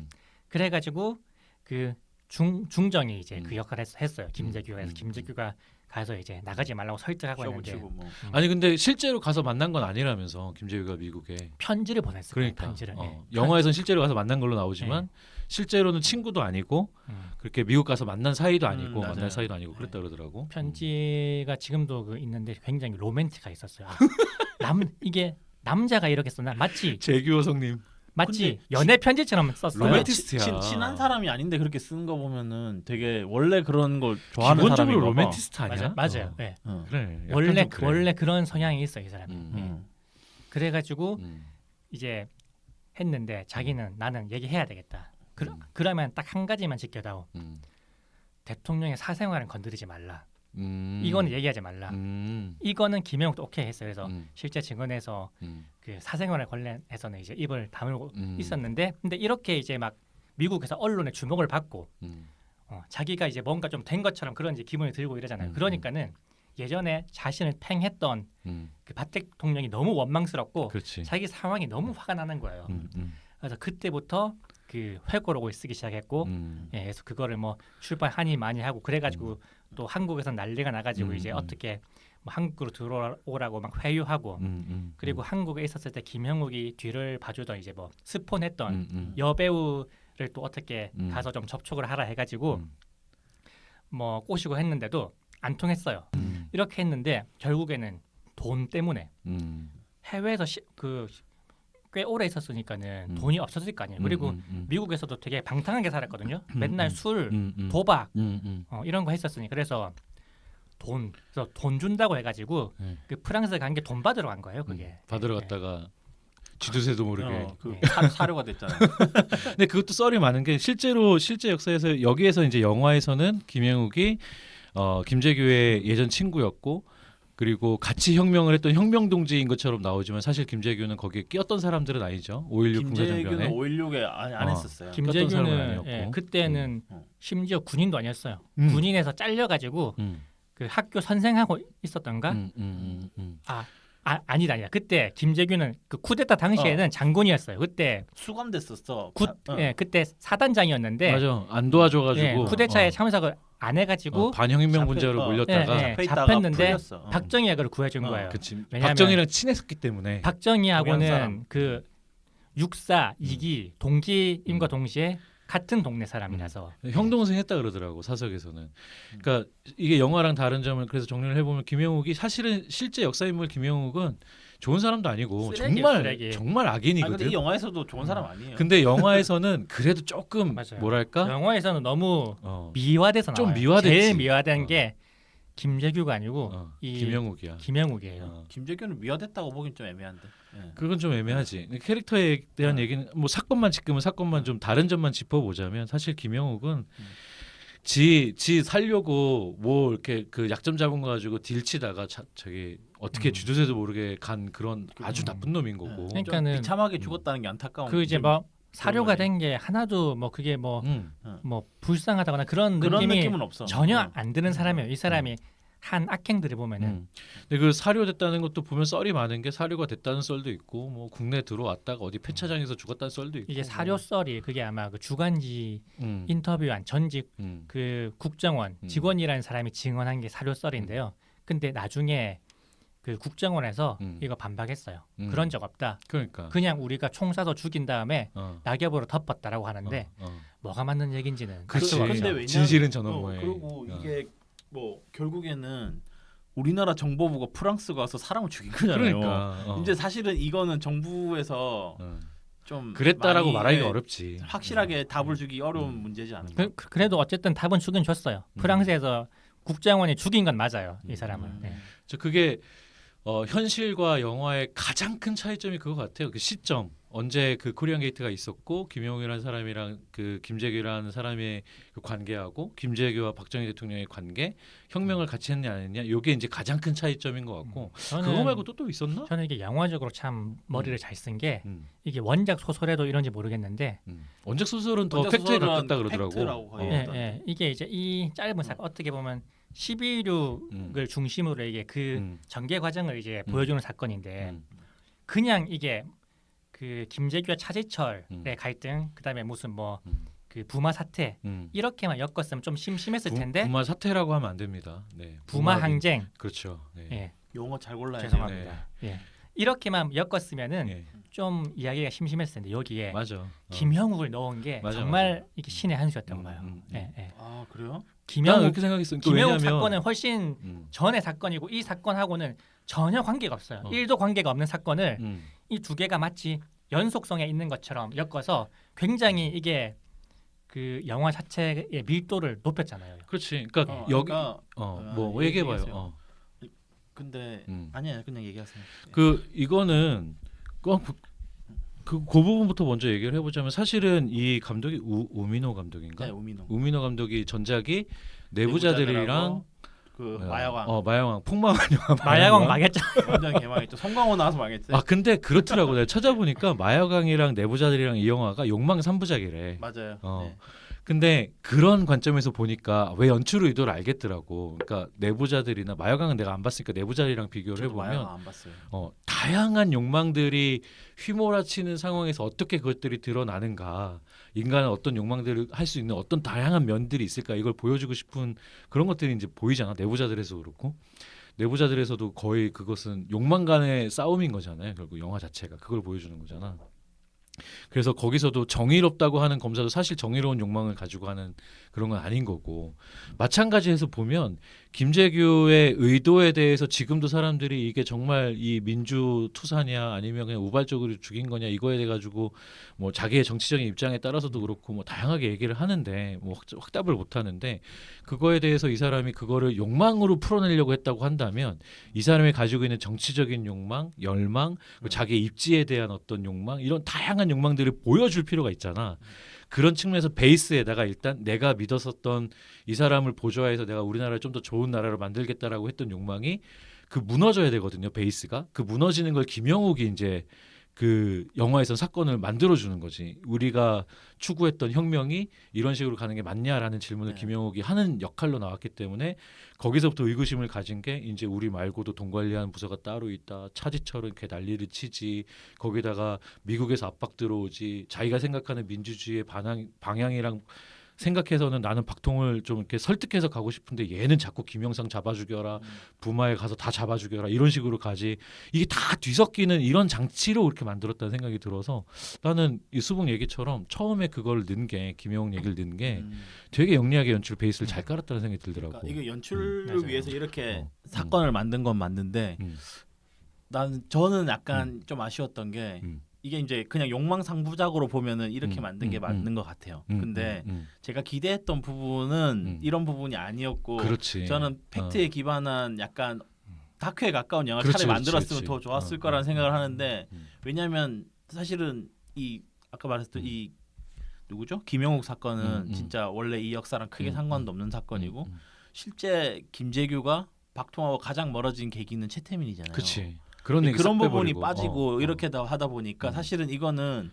B: 그래가지고 그 중정이 이제 그 역할을 했어요. 김재규가 해서 김재규가 가서 이제 나가지 말라고 설득하고 했는데
C: 쇼부치고 뭐.
A: 아니 근데 실제로 가서 만난 건 아니라면서 김재규가 미국에.
B: 편지를 보냈어요.
A: 그러니까
B: 편지를. 예.
A: 영화에선 실제로 가서 만난 걸로 나오지만 실제로는 친구도 아니고 그렇게 미국 가서 만난 사이도 아니고
C: 맞아요.
A: 만날 사이도 아니고 그랬다 그러더라고.
B: 편지가 지금도 그 있는데 굉장히 로맨틱가 있었어요. 이게 남자가 이렇게 썼나? 마치
A: 재규호성님
B: 마치 연애 편지처럼 썼어요.
A: 로맨티스트야.
C: 친한 사람이 아닌데 그렇게 쓰는 거 보면은 되게 원래 그런 걸 좋아하는
A: 기본적으로
C: 사람인가 봐.
A: 로맨티스트 아니야?
B: 맞아요. 예.
A: 그래. 약간
B: 원래
A: 좀 그래.
B: 원래 그런 성향이 있어 이 사람이.
A: 음.
B: 예. 그래가지고 이제 했는데 자기는 나는 얘기해야 되겠다. 그러면 딱 한 가지만 지켜다오. 대통령의 사생활은 건드리지 말라. 이거는 얘기하지 말라. 이거는 김영욱도 오케이 했어요. 그래서 실제 증언에서 그 사생활에 관련해서는 이제 입을 다물고 있었는데, 근데 이렇게 이제 막 미국에서 언론의 주목을 받고 자기가 이제 뭔가 좀 된 것처럼 그런 이제 기분이 들고 이러잖아요. 그러니까는 예전에 자신을 팽했던 그 박 대통령이 너무 원망스럽고
A: 그렇지.
B: 자기 상황이 너무 화가 나는 거예요. 그래서 그때부터 그 회고록을 쓰기 시작했고, 예, 그래서 그거를 뭐 출판하니 많이 하고 그래가지고 또 한국에서 난리가 나가지고 이제 어떻게 뭐 한국으로 들어오라고 막 회유하고, 그리고 한국에 있었을 때 김형욱이 뒤를 봐주던 이제 뭐 스폰했던 여배우를 또 어떻게 가서 좀 접촉을 하라 해가지고 뭐 꼬시고 했는데도 안 통했어요. 이렇게 했는데 결국에는 돈 때문에 해외에서 꽤 오래 있었으니까는 돈이 없었을 거 아니에요. 그리고 미국에서도 되게 방탕하게 살았거든요. 맨날 술, 도박 이런 거 했었으니 그래서 그래서 돈 준다고 해가지고 그 프랑스 간 게 돈 받으러 간 거예요. 그게
A: 받으러 갔다가 쥐두새도 모르게.
C: 사료가 됐잖아요.
A: 근데 그것도 썰이 많은 게 실제 역사에서 여기에서 이제 영화에서는 김영욱이 김재규의 예전 친구였고. 그리고 같이 혁명을 했던 혁명 동지인 것처럼 나오지만 사실 김재규는 거기에 끼었던 사람들은 아니죠. 5.16
C: 김재규는
A: 군사정변에
C: 5.16에 안 했었어요.
B: 김재규는 그때는 심지어 군인도 아니었어요. 군인에서 잘려가지고 그 학교 선생하고 있었던가? 아니다. 그때 김재규는 그 쿠데타 당시에는 장군이었어요. 그때
C: 수감됐었어.
B: 그때 사단장이었는데
A: 맞아. 안 도와줘가지고
B: 쿠데타에 참석을 안 해가지고
A: 반혁명 분자로 몰렸다가
B: 잡혔는데 박정희가 그걸 구해준 거예요.
A: 그치.
B: 왜냐하면
A: 박정희랑 친했었기 때문에
B: 박정희하고는 그 육사 2기 동기임과 동시에 같은 동네 사람이라서
A: 형 동생 했다 그러더라고 사석에서는. 그러니까 이게 영화랑 다른 점을 그래서 정리를 해보면 김영욱이 사실은 실제 역사인물 김영욱은 좋은 사람도 아니고 정말 악인이거든.
C: 근데 이 영화에서도 좋은 사람 아니에요.
A: 근데 영화에서는 그래도 조금
B: 맞아요.
A: 뭐랄까
B: 영화에서는 너무 미화돼서 나와요.
A: 좀 미화됐지.
B: 제일 미화된 게 김재규가 아니고 이
A: 김영욱이야.
B: 김영욱이에요.
C: 김재규는 미화됐다고 보긴 좀 애매한데.
A: 그건 좀 애매하지. 캐릭터에 대한 얘기는 뭐 사건만 좀 다른 점만 짚어보자면 사실 김영욱은 지 살려고 뭐 이렇게 그 약점 잡은 거 가지고 딜치다가 저기 어떻게 쥐두새도 모르게 간 그런 아주 나쁜 놈인 거고.
B: 그러니까는
C: 비참하게 죽었다는 게 안타까운.
B: 그 이제 뭐 사료가 된 게 하나도 뭐 그게 뭐 불쌍하다거나 그런 느낌이
C: 느낌은 없어.
B: 전혀 안 드는 사람이에요. 이 사람이 한 악행들을 보면은
A: 근데 그 사료됐다는 것도 보면 썰이 많은 게 사료가 됐다는 썰도 있고 뭐 국내 들어왔다가 어디 폐차장에서 죽었다는 썰도 있고
B: 이게 사료 썰이 그게 아마 그 주간지
A: 음,
B: 인터뷰한 전직
A: 음,
B: 그 국정원 직원이라는 사람이 증언한 게 사료 썰인데요. 근데 나중에 그 국정원에서 이거 반박했어요. 그런 적 없다.
A: 그러니까
B: 그냥 우리가 총 쏴서 죽인 다음에
A: 어,
B: 낙엽으로 덮었다라고 하는데 뭐가 맞는 얘기인지는
A: 그치.
B: 알 수가 없죠.
C: 근데 왜냐면-
A: 진실은 저놈의
C: 그리고 이게 뭐 결국에는 우리나라 정보부가 프랑스가 와서 사람을 죽인 거잖아요.
A: 그러니까
C: 이제 사실은 이거는 정부에서 좀
A: 그랬다라고
C: 많이,
A: 말하기가
C: 예,
A: 어렵지.
C: 확실하게 답을 주기 어려운 문제지 않은가.
B: 그래도 어쨌든 답은 주긴 줬어요. 프랑스에서 국정원이 죽인 건 맞아요. 이 사람을. 네.
A: 저 그게 현실과 영화의 가장 큰 차이점이 그거 같아요. 그 시점. 언제 그 코리안 게이트가 있었고 김용이라는 사람이랑 그 김재규라는 사람의 그 관계하고 김재규와 박정희 대통령의 관계, 혁명을 같이 했냐 안 했냐. 이게 이제 가장 큰 차이점인 것 같고. 그거 말고 또 있었나?
B: 저는 이게 영화적으로 참 머리를 잘 쓴 게
A: 음.
B: 이게 원작 소설에도 이런지 모르겠는데
A: 원작 소설은 더
C: 원작
A: 팩트에
C: 소설은
A: 가깝다 그러더라고.
C: 팩트라고 거의
B: 예,
C: 했던데.
B: 예. 이게 이제 이 짧은 사건 어떻게 보면 12.16을 중심으로 이게 그 전개 과정을 이제 보여주는 사건인데 그냥 이게 그 김재규와 차지철의 갈등 그다음에 무슨 뭐 그 부마 사태 이렇게만 엮었으면 좀 심심했을 텐데
A: 부마 사태라고 하면 안 됩니다. 네.
B: 부마
A: 부마는-
B: 항쟁
A: 그렇죠. 네.
B: 예,
C: 용어 잘 골라야
B: 죄송합니다. 예. 이렇게만 엮었으면은
A: 네.
B: 좀 이야기가 심심했을 텐데 여기에
A: 맞아.
B: 김형욱을 넣은 게
A: 맞아,
B: 정말
A: 맞아.
B: 이게 신의 한 수였다고 봐요.
A: 음.
B: 예, 예.
C: 아 그래요?
A: 난
B: 김형욱
A: 그렇게 생각했어. 그러니까
B: 김형욱
A: 왜냐면-
B: 사건은 훨씬 전의 사건이고 이 사건하고는 전혀 관계가 없어요. 1도 관계가 없는 사건을 이 두 개가 마치 연속성에 있는 것처럼 엮어서 굉장히 이게 그 영화 자체의 밀도를 높였잖아요.
A: 그렇지. 그러니까 여기
C: 그러니까,
A: 뭐 얘기해봐요.
C: 얘기하세요. 근데 아니야 그냥 얘기하세요.
A: 그 이거는 그 부분부터 먼저 얘기를 해보자면 사실은 이 감독이 우민호 감독인가?
C: 네, 우민호.
A: 우민호 감독이 전작이 내부자들이랑
C: 그 마야왕.
A: 마야왕 폭망한 영화
B: 마야광 망했죠.
C: 완전 개망했죠. 송강호 나와서 망했지.
A: 아 근데 그렇더라고. 내가 찾아보니까 마야광이랑 내부자들이랑 이 영화가 욕망 3부작이래.
C: 맞아요. 네.
A: 근데 그런 관점에서 보니까 왜 연출 의도를 알겠더라고. 그러니까 내부자들이나 마야광은 내가 안 봤으니까 내부자들이랑 비교를
C: 저도
A: 해보면
C: 마야왕 안 봤어요.
A: 다양한 욕망들이 휘몰아치는 상황에서 어떻게 그것들이 드러나는가, 인간은 어떤 욕망들을 할 수 있는 어떤 다양한 면들이 있을까, 이걸 보여주고 싶은 그런 것들이 이제 보이잖아. 내부자들에서 그렇고 내부자들에서도 거의 그것은 욕망 간의 싸움인 거잖아요. 결국 영화 자체가 그걸 보여주는 거잖아. 그래서 거기서도 정의롭다고 하는 검사도 사실 정의로운 욕망을 가지고 하는 그런 건 아닌 거고, 마찬가지에서 보면 김재규의 의도에 대해서 지금도 사람들이 이게 정말 이 민주 투사냐 아니면 그냥 우발적으로 죽인 거냐 이거에 대해 가지고 뭐 자기의 정치적인 입장에 따라서도 그렇고 뭐 다양하게 얘기를 하는데 뭐 확답을 못 하는데, 그거에 대해서 이 사람이 그거를 욕망으로 풀어내려고 했다고 한다면 이 사람이 가지고 있는 정치적인 욕망, 열망, 그리고 자기의 입지에 대한 어떤 욕망, 이런 다양한 욕망들을 보여줄 필요가 있잖아. 그런 측면에서 베이스에다가 일단 내가 믿었었던 이 사람을 보좌해서 내가 우리나라를 좀 더 좋은 나라로 만들겠다라고 했던 욕망이 그 무너져야 되거든요. 베이스가 그 무너지는 걸 김영욱이 이제 그 영화에서 사건을 만들어주는 거지. 우리가 추구했던 혁명이 이런 식으로 가는 게 맞냐라는 질문을 김영욱이 하는 역할로 나왔기 때문에 거기서부터 의구심을 가진 게 이제 우리 말고도 돈 관리하는 부서가 따로 있다. 차지철은 걔 난리를 치지. 거기다가 미국에서 압박 들어오지. 자기가 생각하는 민주주의의 방향이랑 생각해서는 나는 박통을 좀 이렇게 설득해서 가고 싶은데 얘는 자꾸 김영삼 잡아 죽여라, 부마에 가서 다 잡아 죽여라, 이런 식으로 가지. 이게 다 뒤섞이는 이런 장치로 그렇게 만들었다는 생각이 들어서 나는 이 수봉 얘기처럼 처음에 그걸 넣은 게, 김영욱 얘기를 넣은 게 되게 영리하게 연출 베이스를 잘 깔았다는 생각이 들더라고.
C: 그러니까 이게 연출을
B: 맞아요.
C: 위해서 이렇게 사건을 만든 건 맞는데 저는 약간 좀 아쉬웠던 게 이게 이제 그냥 욕망상부작으로 보면은 이렇게 만든 게 맞는 것 같아요. 근데 제가 기대했던 부분은 이런 부분이 아니었고,
A: 그렇지.
C: 저는 팩트에 기반한 약간 다큐에 가까운 영화
A: 그렇지,
C: 차라리
A: 그렇지,
C: 만들었으면
A: 그렇지.
C: 더 좋았을 거라는 생각을 하는데, 왜냐하면 사실은 이 아까 말했던 이 누구죠? 김영욱 사건은 진짜 원래 이 역사랑 크게 상관도 없는 사건이고 실제 김재규가 박통하고 가장 멀어진 계기는 최태민이잖아요.
A: 그렇지. 그런
C: 부분이 빠지고 이렇게 다 하다 보니까 사실은 이거는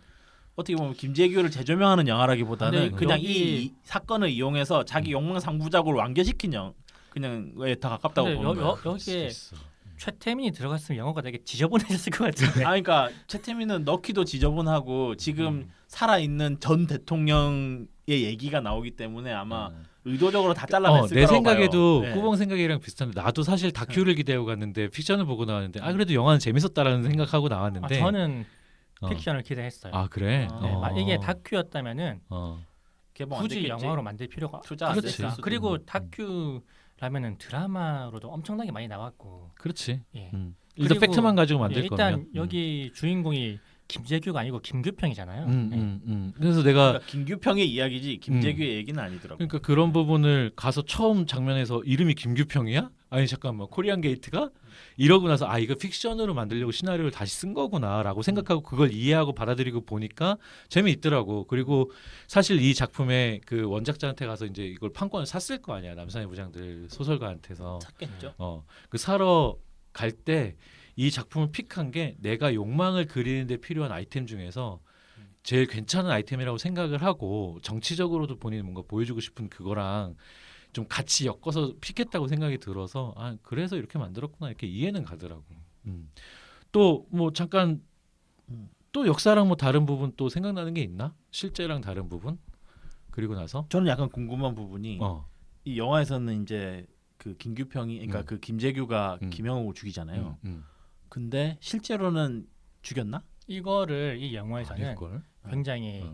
C: 어떻게 보면 김재규를 재조명하는 영화라기보다는
B: 근데
C: 그냥
B: 여기-
C: 이 사건을 이용해서 자기 욕망 상부작을 완결시킨 그냥 왜 다 가깝다고
B: 근데
C: 보는 거야.
B: 여기에
A: 있어.
B: 최태민이 들어갔으면 영화가 되게 지저분해졌을 것 같은데.
C: 아 그러니까 최태민은 넣기도 지저분하고 지금 살아 있는 전 대통령의 얘기가 나오기 때문에 아마 의도적으로 다 잘라냈을
A: 내
C: 거라고
A: 생각에도
C: 봐요. 네.
A: 꾸봉 생각이랑 비슷한데 나도 사실 다큐를 기대하고 갔는데 픽션을 보고 나왔는데 그래도 영화는 재밌었다라는 생각하고 나왔는데
B: 저는
A: 어.
B: 픽션을 기대했어요.
A: 그래?
C: 아,
B: 네, 이게 다큐였다면은
C: 개봉 안
B: 굳이
C: 됐겠지?
B: 영화로 만들 필요가
C: 투자 안
A: 그렇지.
C: 됐을 수도
B: 그리고
C: 있고.
B: 다큐라면은 드라마로도 엄청나게 많이 나왔고.
A: 그렇지.
B: 예.
A: 일단
B: 그리고,
A: 팩트만 가지고 만들
B: 일단
A: 거면
B: 여기 주인공이 김재규가 아니고 김규평이잖아요. 예.
A: 그래서 내가
C: 그러니까 김규평의 이야기지 김재규의 얘기는 아니더라고.
A: 그러니까 그런 부분을 가서 처음 장면에서 이름이 김규평이야? 아니 잠깐만 코리안 게이트가? 이러고 나서 이거 픽션으로 만들려고 시나리오를 다시 쓴 거구나라고 생각하고 그걸 이해하고 받아들이고 보니까 재미있더라고. 그리고 사실 이 작품의 그 원작자한테 가서 이제 이걸 판권을 샀을 거 아니야. 남산의 부장들 소설가한테서.
C: 찾겠죠.
A: 그 사러 갈 때 이 작품을 픽한 게 내가 욕망을 그리는데 필요한 아이템 중에서 제일 괜찮은 아이템이라고 생각을 하고 정치적으로도 본인이 뭔가 보여주고 싶은 그거랑 좀 같이 엮어서 픽했다고 생각이 들어서 그래서 이렇게 만들었구나 이렇게 이해는 가더라고. 또 뭐 잠깐 또 역사랑 뭐 다른 부분 또 생각나는 게 있나? 실제랑 다른 부분? 그리고 나서
C: 저는 약간 궁금한 부분이 이 영화에서는 이제 그 김규평이 그러니까 그 김재규가 김영옥을 죽이잖아요. 근데 실제로는 죽였나?
B: 이거를 이 영화에서는
A: 아닐걸?
B: 굉장히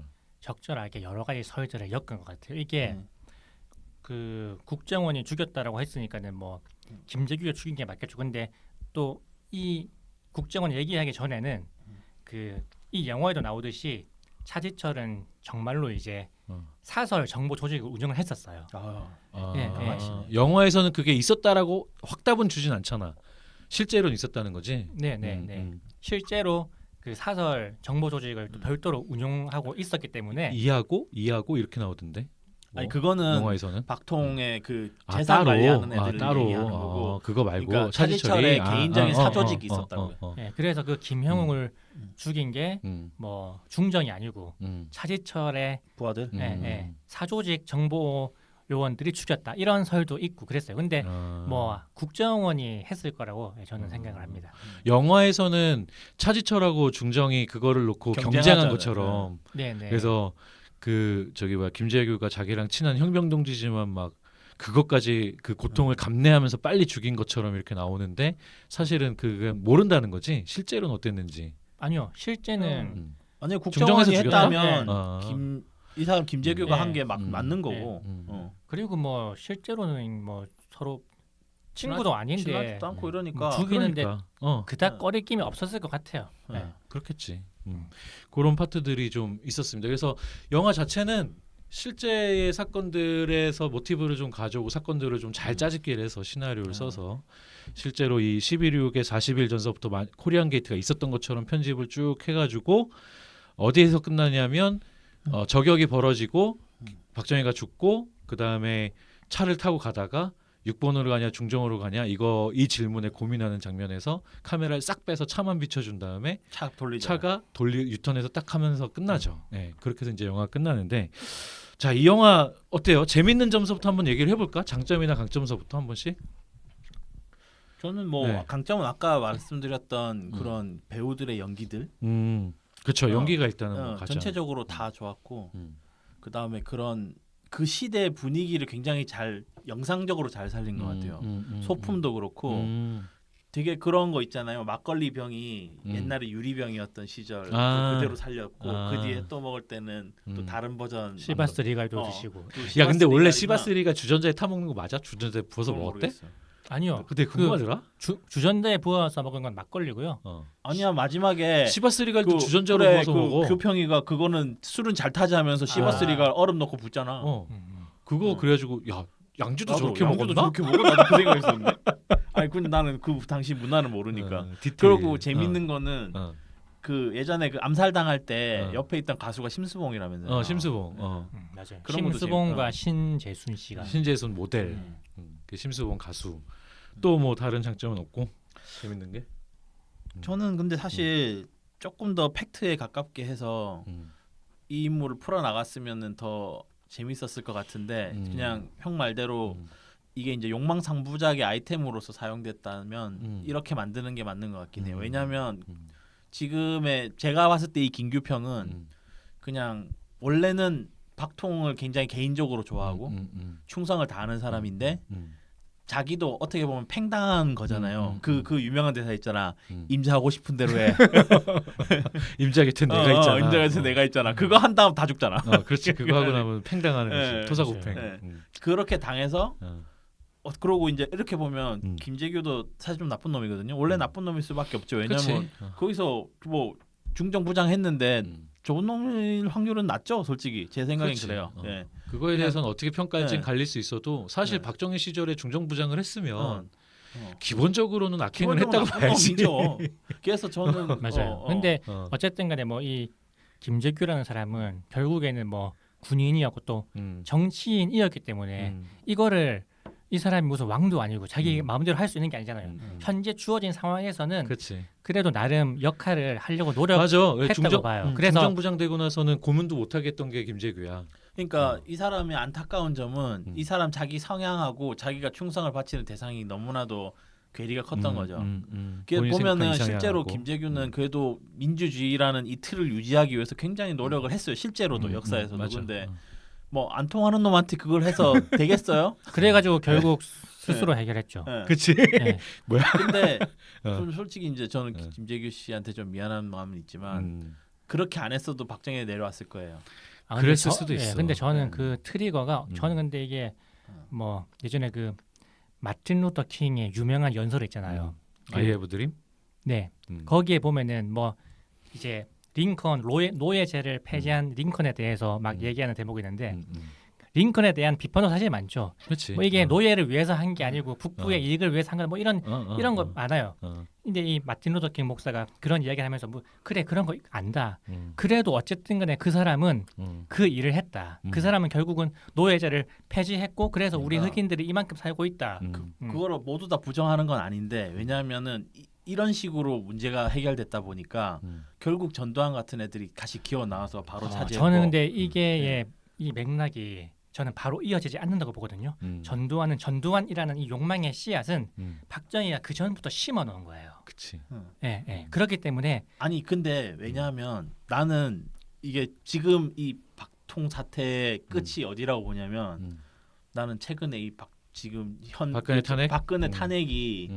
B: 적절하게 여러 가지 설들을 엮은 것 같아요. 이게 그 국정원이 죽였다라고 했으니까는 뭐 김재규가 죽인 게 맞겠죠. 근데 또 이 국정원 얘기하기 전에는 그 이 영화에도 나오듯이 차지철은 정말로 이제 사설 정보 조직을 운영을 했었어요. 예,
A: 영화에서는 그게 있었다라고 확답은 주진 않잖아. 실제로는 있었다는 거지.
B: 네. 실제로 그 사설 정보 조직을 또 별도로 운영하고 있었기 때문에
A: 이하고 이렇게 나오던데.
C: 아니 그거는
A: 영화에서는
C: 박통의 그 재산
A: 따로
C: 관리하는 애들을
A: 따로
C: 얘기하는 거고
A: 그거 말고
C: 그러니까
A: 차지철의
C: 개인적인 사조직이 있었다고요.
B: 네, 그래서 그 김형웅을 죽인 게 뭐 중정이 아니고 차지철의
C: 부하들
B: 사조직 정보 요원들이 죽였다 이런 설도 있고 그랬어요. 근데 뭐 국정원이 했을 거라고 저는 생각을 합니다.
A: 영화에서는 차지철하고 중정이 그거를 놓고 경쟁한
C: 경쟁하잖아요.
A: 것처럼
B: 네.
A: 그래서 그 저기 뭐야 김재규가 자기랑 친한 형병 동지지만 막 그것까지 그 고통을 감내하면서 빨리 죽인 것처럼 이렇게 나오는데 사실은 그게 모른다는 거지. 실제로는 어땠는지.
B: 아니요, 실제는
C: 아니
A: 중정에서
C: 국정원이
A: 죽였다?
C: 했다면 이 사람 김재규가 한 게 맞는 거고.
B: 그리고 뭐 실제로는 뭐 서로 친구도 아닌데
C: 친하지도 않고 이러니까
B: 죽이는데
A: 그러니까.
B: 그닥 꺼리낌이 없었을 것 같아요.
A: 그렇겠지. 그런 파트들이 좀 있었습니다. 그래서 영화 자체는 실제의 사건들에서 모티브를 좀 가져오고 사건들을 좀 잘 짜집기를 해서 시나리오를 써서 실제로 이 11.6의 40일 전서부터 코리안 게이트가 있었던 것처럼 편집을 쭉 해가지고 어디에서 끝나냐면 저격이 벌어지고 박정희가 죽고 그 다음에 차를 타고 가다가 6번으로 가냐 중정으로 가냐 이 질문에 고민하는 장면에서 카메라를 싹 빼서 차만 비춰준 다음에 차가 유턴해서 딱 하면서 끝나죠. 네, 그렇게 해서 이제 영화가 끝나는데 자, 이 영화 어때요? 재밌는 점서부터 한번 얘기를 해볼까? 장점이나 강점서부터 한 번씩.
C: 저는 뭐 강점은 아까 말씀드렸던 그런 배우들의 연기들.
A: 그렇죠. 연기가 일단은 뭐 가장
C: 전체적으로 다 좋았고 그 다음에 그런 그 시대 분위기를 굉장히 잘 영상적으로 잘 살린 것 같아요. 소품도 그렇고 되게 그런 거 있잖아요. 막걸리 병이 옛날에 유리병이었던 시절 그대로 살렸고 그 뒤에 또 먹을 때는 또 다른 버전
B: 시바스 리갈도 드시고.
A: 야 근데 원래 시바스리가 주전자에 타 먹는 거 맞아? 주전자에 부어서 먹었대?
B: 아니요.
A: 근데 궁금하더라.
B: 주전자에 부어서 먹은 건 막걸리고요.
C: 아니야 마지막에
A: 시바스리갈도 주전자로 부어서 먹어.
C: 교평이가 그거는 술은 잘 타지 하면서 시바스리갈 얼음 넣고 붓잖아.
A: 그거 그래가지고 야 양주도 저렇게 먹었나?
C: 저렇게 먹어? 나도 그 생각했었는데. 아니 근데 나는 그 당시 문화를 모르니까. 그리고 재밌는 거는 그 예전에 그 암살 당할 때 옆에 있던 가수가 심수봉이라면서요.
A: 심수봉.
B: 맞아요.
C: 그런 것도
B: 심수봉과 신재순 씨가.
A: 신재순 모델. 그 심수봉 가수. 또 뭐 다른 장점은 없고 재밌는 게?
C: 저는 근데 사실 조금 더 팩트에 가깝게 해서 이 인물을 풀어 나갔으면은 더 재밌었을 것 같은데 그냥 형 말대로 이게 이제 욕망상부작의 아이템으로서 사용됐다면 이렇게 만드는 게 맞는 것 같긴 해요. 왜냐하면 지금의 제가 봤을 때 이 김규평은 그냥 원래는 박통을 굉장히 개인적으로 좋아하고 충성을 다하는 사람인데 자기도 어떻게 보면 팽당한 거잖아요. 그 유명한 대사 있잖아. 임자하고 싶은 대로 해.
A: 임자 곁에 내가 있잖아.
C: 임자 곁에 내가 있잖아. 그거 한 다음 다 죽잖아.
A: 그렇지. 그거 하고 나면 팽당하는 거지.
C: 네.
A: 토사구팽.
C: 네. 그렇게 당해서 그러고 이제 이렇게 보면 김재규도 사실 좀 나쁜 놈이거든요. 원래 나쁜 놈일 수밖에 없죠. 왜냐면 거기서 뭐 중정부장했는데 좋은 놈일 확률은 낮죠. 솔직히 제 생각엔
A: 그렇지.
C: 그래요. 네.
A: 그거에 대해서는 어떻게 평가할지는
C: 네.
A: 갈릴 수 있어도 사실
C: 네.
A: 박정희 시절에 중정부장을 했으면
C: 어.
A: 기본적으로는 악행을
C: 기본적으로
A: 했다고
C: 나쁜
A: 봐야지.
C: 놈이죠. 그래서 저는
B: 맞아요. 근데
A: 어.
B: 어쨌든 간에 뭐 이 김재규라는 사람은 결국에는 뭐 군인이었고 또 정치인이었기 때문에 이거를 이 사람이 무슨 왕도 아니고 자기 마음대로 할 수 있는 게 아니잖아요. 현재 주어진 상황에서는
A: 그렇지.
B: 그래도 나름 역할을 하려고
A: 맞아.
B: 노력했다고 봐요. 그래서
A: 중정부장 되고 나서는 고문도 못하게 했던 게 김재규야.
C: 그러니까 이 사람의 안타까운 점은 이 사람 자기 성향하고 자기가 충성을 바치는 대상이 너무나도 괴리가 컸던 거죠. 그게
A: 본인
C: 보면은
A: 생각
C: 실제로
A: 이상하고.
C: 김재규는 그래도 민주주의라는 이 틀을 유지하기 위해서 굉장히 노력을 했어요. 실제로도 역사에서도.
A: 맞아.
C: 근데 뭐 안 통하는 놈한테 그걸 해서 되겠어요?
B: 그래가지고 결국 스스로 해결했죠.
C: 네.
A: 그치.
B: 네.
C: 근데
A: 어.
C: 좀 솔직히 이제 저는 김재규 씨한테 좀 미안한 마음은 있지만 그렇게 안 했어도 박정희에 내려왔을 거예요.
B: 근데
A: 그랬을 수도 있어.
B: 근데 저는 그 트리거가 저는 근데 이게 뭐 예전에 그 마틴 루터 킹의 유명한 연설 있잖아요.
A: I have dream.
B: 네. 거기에 보면은 뭐 이제 링컨 노예제를 폐지한 링컨에 대해서 막 얘기하는 대목이 있는데 링컨에 대한 비판도 사실 많죠.
A: 그렇지.
B: 뭐 이게 노예를 위해서 한 게 아니고 북부의 이익을 위해서 한 거 뭐 이런 거 많아요.
A: 어.
B: 근데 이 마틴 루터 킹 목사가 그런 이야기를 하면서 뭐 그래 그런 거 안다. 그래도 어쨌든 간에 그 사람은 그 일을 했다. 그 사람은 결국은 노예제를 폐지했고 그래서 우리 흑인들이 이만큼 살고 있다.
C: 그거를 모두 다 부정하는 건 아닌데 왜냐하면은 이런 식으로 문제가 해결됐다 보니까 결국 전두환 같은 애들이 다시 기어 나와서 바로 차지했고.
B: 저는 근데 이게 이 맥락이 저는 바로 이어지지 않는다고 보거든요. 전두환은 전두환이라는 이 욕망의 씨앗은 박정희가 그 전부터 심어 놓은 거예요.
A: 그치.
B: 예, 예. 그렇기 때문에
C: 아니 근데 왜냐하면 나는 이게 지금 이 박통 사태의 끝이 어디라고 보냐면 나는 최근에 이 지금 현
A: 박근혜 탄핵?
C: 박근혜 탄핵이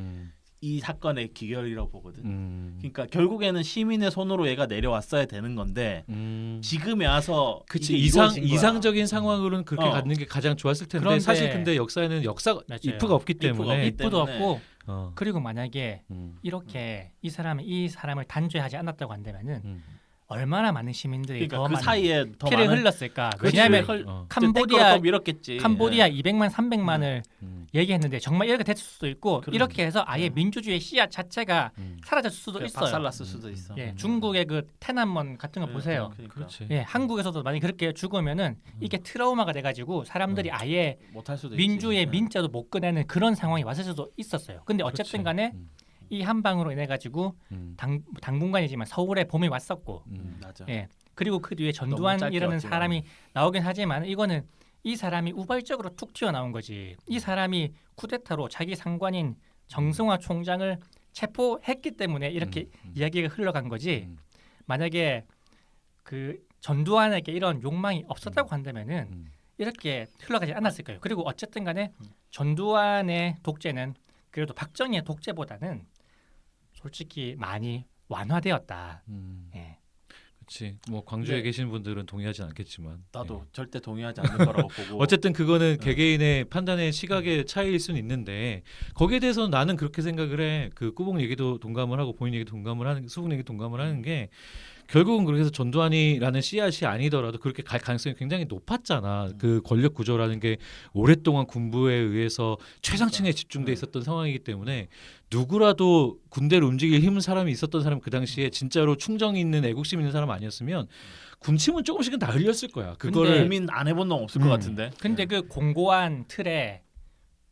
C: 이 사건의 기결이라고 보거든. 그러니까 결국에는 시민의 손으로 얘가 내려왔어야 되는 건데 지금에 와서
A: 그치.
C: 이게 이루어진 거야.
A: 이상적인 상황으로는 그렇게
C: 어.
A: 갖는 게 가장 좋았을 텐데
B: 그런데
A: 사실 근데 역사에는 역사가
B: 맞아요.
A: if가 없기 때문에
B: if도 없고
A: 어.
B: 그리고 만약에 이렇게 이 사람을 단죄하지 않았다고 한다면은 얼마나 많은 시민들이
C: 그러니까
B: 더
C: 그
B: 많은
C: 사이에 더
B: 피를
C: 많은
B: 흘렀을까?
A: 그치.
B: 왜냐하면
A: 어.
B: 캄보디아
C: 또 밀었겠지.
B: 200만 300만을 얘기했는데 정말 이렇게 됐을 수도 있고
C: 그럼.
B: 이렇게 해서 아예 민주주의 씨앗 자체가 사라질 수도 있어요.
C: 박살났을 수도 있어.
B: 예, 중국의 그 테난먼 같은 거 보세요.
C: 그러니까.
A: 그렇지.
B: 예, 한국에서도 만약 그렇게 죽으면은 이게 트라우마가 돼가지고 사람들이 아예
C: 못할 수도
B: 민주의
C: 있지.
B: 민자도 못 꺼내는 그런 상황이 왔을 수도 있었어요. 근데 어쨌든 간에 이 한방으로 인해 가지고 당분간이지만 서울에 봄이 왔었고
C: 맞아.
B: 예. 그리고 그 뒤에
C: 짧게
B: 전두환이라는
C: 왔지만.
B: 사람이 나오긴 하지만 이거는 이 사람이 우발적으로 툭 튀어나온 거지. 이 사람이 쿠데타로 자기 상관인 정승화 총장을 체포했기 때문에 이렇게 이야기가 흘러간 거지. 만약에 그 전두환에게 이런 욕망이 없었다고 한다면은 이렇게 흘러가지 않았을 거예요. 그리고 어쨌든 간에 전두환의 독재는 그래도 박정희의 독재보다는 솔직히 많이 완화되었다. 예.
A: 그렇지. 뭐 광주에
C: 네.
A: 계신 분들은 동의하지 않겠지만
C: 나도
A: 예.
C: 절대 동의하지 않는 거라고 보고.
A: 어쨌든 그거는 개개인의 판단의 시각의 차이일 수는 있는데 거기에 대해서는 나는 그렇게 생각을 해. 그 꾸봉 얘기도 동감을 하고 본인 얘기도 동감을 하는 수국 얘기 동감을 하는 게 결국은 그렇게 해서 전두환이라는 씨앗이 아니더라도 그렇게 갈 가능성이 굉장히 높았잖아. 그 권력 구조라는 게 오랫동안 군부에 의해서 최상층에 집중돼 있었던 상황이기 때문에 누구라도 군대를 움직일 힘은 사람이 있었던 사람 그 당시에 진짜로 충정이 있는 애국심 있는 사람 아니었으면 군침은 조금씩은 다 흘렸을 거야. 그거를
C: 고민 안 해본 놈 없을 것 같은데.
B: 근데 그 공고한 틀에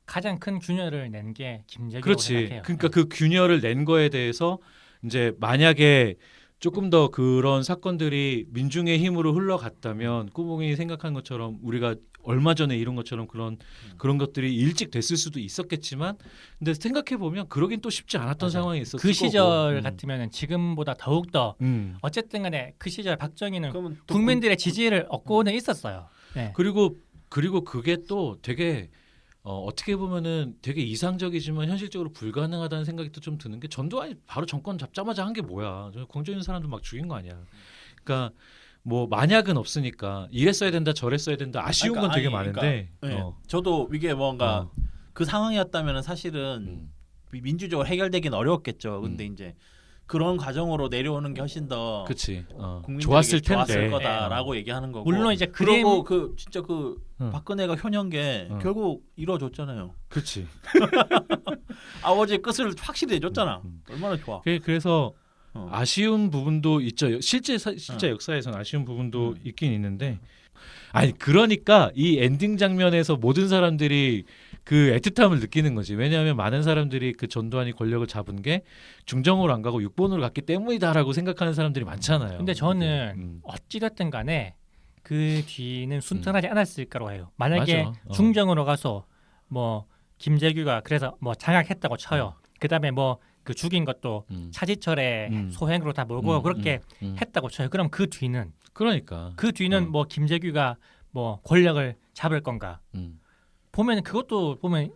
B: 가장 큰 균열을 낸 게 김재규라고
A: 그렇지.
B: 생각해요.
A: 그러니까 그 균열을 낸 거에 대해서 이제 만약에 조금 더 그런 사건들이 민중의 힘으로 흘러갔다면 꾸봉이 생각한 것처럼 우리가 얼마 전에 이런 것처럼 그런 것들이 일찍 됐을 수도 있었겠지만 근데 생각해 보면 그러긴 또 쉽지 않았던
B: 맞아요.
A: 상황이 있었을
B: 그 시절
A: 거고.
B: 같으면 지금보다 더욱 더 어쨌든 간에 그 시절 박정희는
C: 그러면 또
B: 국민들의 지지를 얻고는 있었어요. 네.
A: 그리고 그게 또 되게 어떻게 보면은 되게 이상적이지만 현실적으로 불가능하다는 생각이 또 좀 드는 게 전두환이 바로 정권 잡자마자 한 게 뭐야? 광주에 있는 사람들 막 죽인 거 아니야? 그러니까 뭐 만약은 없으니까 이랬어야 된다 저랬어야 된다 아쉬운
C: 그러니까
A: 건 되게
C: 아니,
A: 많은데
C: 네. 저도 이게 뭔가 그 상황이었다면 사실은 민주적으로 해결되긴 어려웠겠죠. 근데 이제 그런 과정으로 내려오는 게 훨씬 더
A: 그치
C: 국민들에게
A: 좋았을 텐데
C: 좋았을 거다라고 얘기하는 거고.
B: 물론 이제
C: 그리고 그 진짜 그
A: 응.
C: 박근혜가 효녀인 게 결국 이루어졌잖아요.
A: 그치
C: 아버지의 끝을 확실히 해줬잖아. 얼마나 좋아.
A: 그래서 아쉬운 부분도 있죠. 실제
C: 응.
A: 역사에서는 아쉬운 부분도 있긴 있는데 아니 그러니까 이 엔딩 장면에서 모든 사람들이 그 애틋함을 느끼는 거지. 왜냐하면 많은 사람들이 그 전두환이 권력을 잡은 게 중정으로 안 가고 육본으로 갔기 때문이다라고 생각하는 사람들이 많잖아요.
B: 근데 저는 어찌됐든 간에 그 뒤는 순탄하지 않았을까로 해요. 만약에
A: 맞아.
B: 중정으로 가서 뭐 김재규가 그래서 뭐 장악했다고 쳐요. 그다음에 뭐 그 죽인 것도 차지철의 소행으로 다 몰고 그렇게 했다고 쳐요. 그럼 그 뒤는
A: 그러니까
B: 그 뒤는 뭐 김재규가 뭐 권력을 잡을 건가? 보면 그것도 보면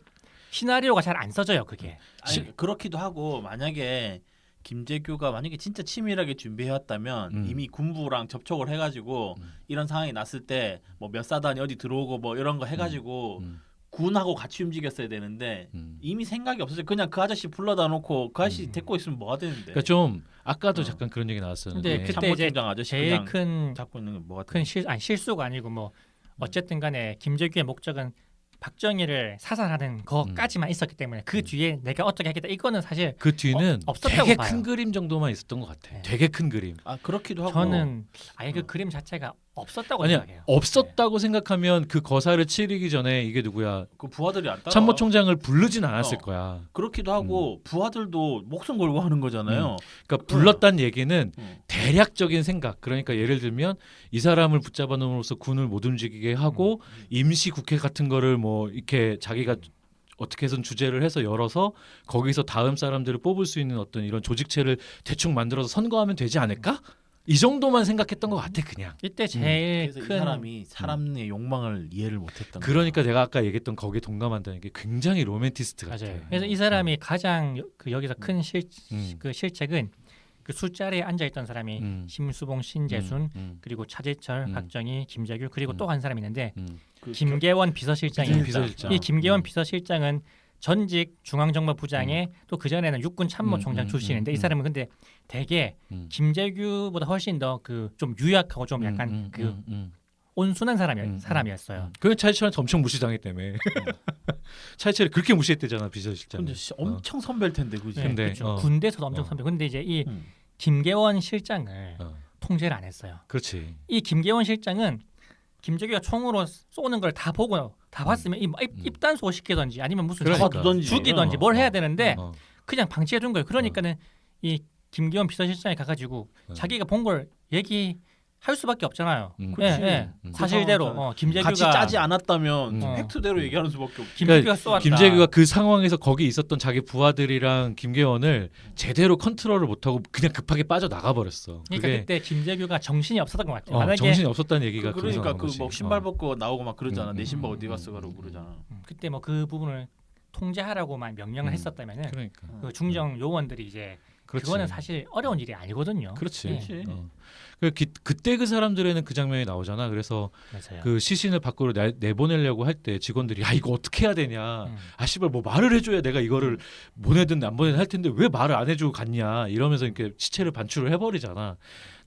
B: 시나리오가 잘 안 써져요. 그게.
C: 아니, 그렇기도 하고 만약에 김재규가 만약에 진짜 치밀하게 준비해왔다면 이미 군부랑 접촉을 해가지고 이런 상황이 났을 때 뭐 몇 사단이 어디 들어오고 뭐 이런 거 해가지고 군하고 같이 움직였어야 되는데 이미 생각이 없어서 그냥 그 아저씨 불러다 놓고 그 아저씨 데리고 있으면 뭐가 되는데.
A: 그러니까 좀 아까도 잠깐 그런 얘기 나왔었는데
B: 근데 그때 이제
C: 참모총장 아저씨
B: 제일
C: 그냥
B: 큰
C: 잡고 있는 게 뭐가
B: 큰 실수가 아니고 뭐 어쨌든 간에 김재규의 목적은 박정희를 사살하는 거까지만 있었기 때문에 그 뒤에 내가 어떻게 하겠다 이거는 사실
A: 그 뒤는
B: 없었다고
A: 되게
B: 봐요.
A: 큰 그림 정도만 있었던 것 같아.
B: 네.
A: 되게 큰 그림.
C: 아 그렇기도 하고
B: 저는 아예 그 그림 자체가 없었다고
A: 아니야
B: 생각해요.
A: 없었다고 생각하면 그 거사를 치르기 전에 이게 누구야
C: 그 부하들이 안 따라.
A: 참모총장을 부르진 않았을
C: 어.
A: 거야.
C: 그렇기도 하고 부하들도 목숨 걸고 하는 거잖아요.
A: 그러니까 불렀다는 얘기는
C: 어.
A: 대략적인 생각. 그러니까 예를 들면 이 사람을 붙잡아 놓음으로써 군을 못 움직이게 하고 임시 국회 같은 거를 뭐 이렇게 자기가 어떻게 해선 주재를 해서 열어서 거기서 다음 사람들을 뽑을 수 있는 어떤 이런 조직체를 대충 만들어서 선거하면 되지 않을까? 이 정도만 생각했던 것 같아 그냥.
B: 이때 제일
C: 그래서 이
B: 큰
C: 사람이 사람의 욕망을 이해를 못했던 거야.
A: 그러니까 내가 아까 얘기했던 거기에 동감한다는 게 굉장히 로맨티스트 같아.
B: 맞아요. 그래서 이 사람이 가장 그 여기서 큰
A: 음.
B: 그 실책은 그 술자리에 앉아 있던 사람이 심수봉, 신재순 그리고 차재철, 박정희, 김재규 그리고 또 한 사람이 있는데
C: 그
B: 김계원 비서실장이에요.
A: 비서실장.
B: 이 김계원 비서실장은 전직 중앙정보부장의 또 그 전에는 육군 참모총장 출신인데 이 사람은 근데 되게 김재규보다 훨씬 더 그 좀 유약하고 좀 약간 그 온순한 사람이었어요.
A: 그 차이철한테 엄청 무시당했다며. 차이철이 그렇게 무시했대잖아 비서실장.
C: 근데 엄청 선배일 텐데 그지.
B: 네,
A: 근데,
B: 그렇죠. 군대에서도 엄청 선배. 근데 이제 이 김계원 실장을 통제를 안 했어요.
A: 그렇지.
B: 이 김계원 실장은 김재규가 총으로 쏘는 걸 다 보고 다 봤으면 입단소 시키던지 아니면 무슨
A: 그러니까.
C: 잡아두던지
B: 죽이던지 뭘 해야 되는데
A: 어.
B: 그냥 방치해 둔 거예요. 그러니까는 이 김계원 비서실장이 가가지고 자기가 본 걸 얘기할 수밖에 없잖아요.
C: 그치.
B: 사실대로 김재규가
C: 같이 짜지 않았다면
B: 음.
C: 팩트대로 얘기하는 수밖에 없고.
B: 김재규가 쏘았다.
A: 김재규가 그 상황에서 거기 있었던 자기 부하들이랑 김계원을 제대로 컨트롤을 못하고 그냥 급하게 빠져 나가 버렸어.
B: 그러니까 그때 김재규가 정신이 없었던 것 같아요. 만약에
A: 정신이 없었다는 얘기가
C: 그러니까
A: 거지.
C: 그 뭐 신발 벗고 나오고 막 그러잖아. 내 신발 어디 갔어 그러고 그러잖아.
B: 그때 뭐 그 부분을 통제하라고만 명령을 했었다면은
A: 그러니까.
B: 그 중정 요원들이 이제
A: 그렇지.
B: 그거는 사실 어려운 일이 아니거든요.
A: 그렇지.
B: 예.
C: 그렇지.
A: 그때 그 사람들에는 그 장면이 나오잖아. 그래서
B: 맞아요.
A: 그 시신을 밖으로 내보내려고 할 때 직원들이 야 이거 어떻게 해야 되냐. 아 씨발 뭐 말을 해줘야 내가 이거를 보내든 안 보내든 할 텐데 왜 말을 안 해주고 갔냐. 이러면서 이렇게 시체를 반출을 해버리잖아.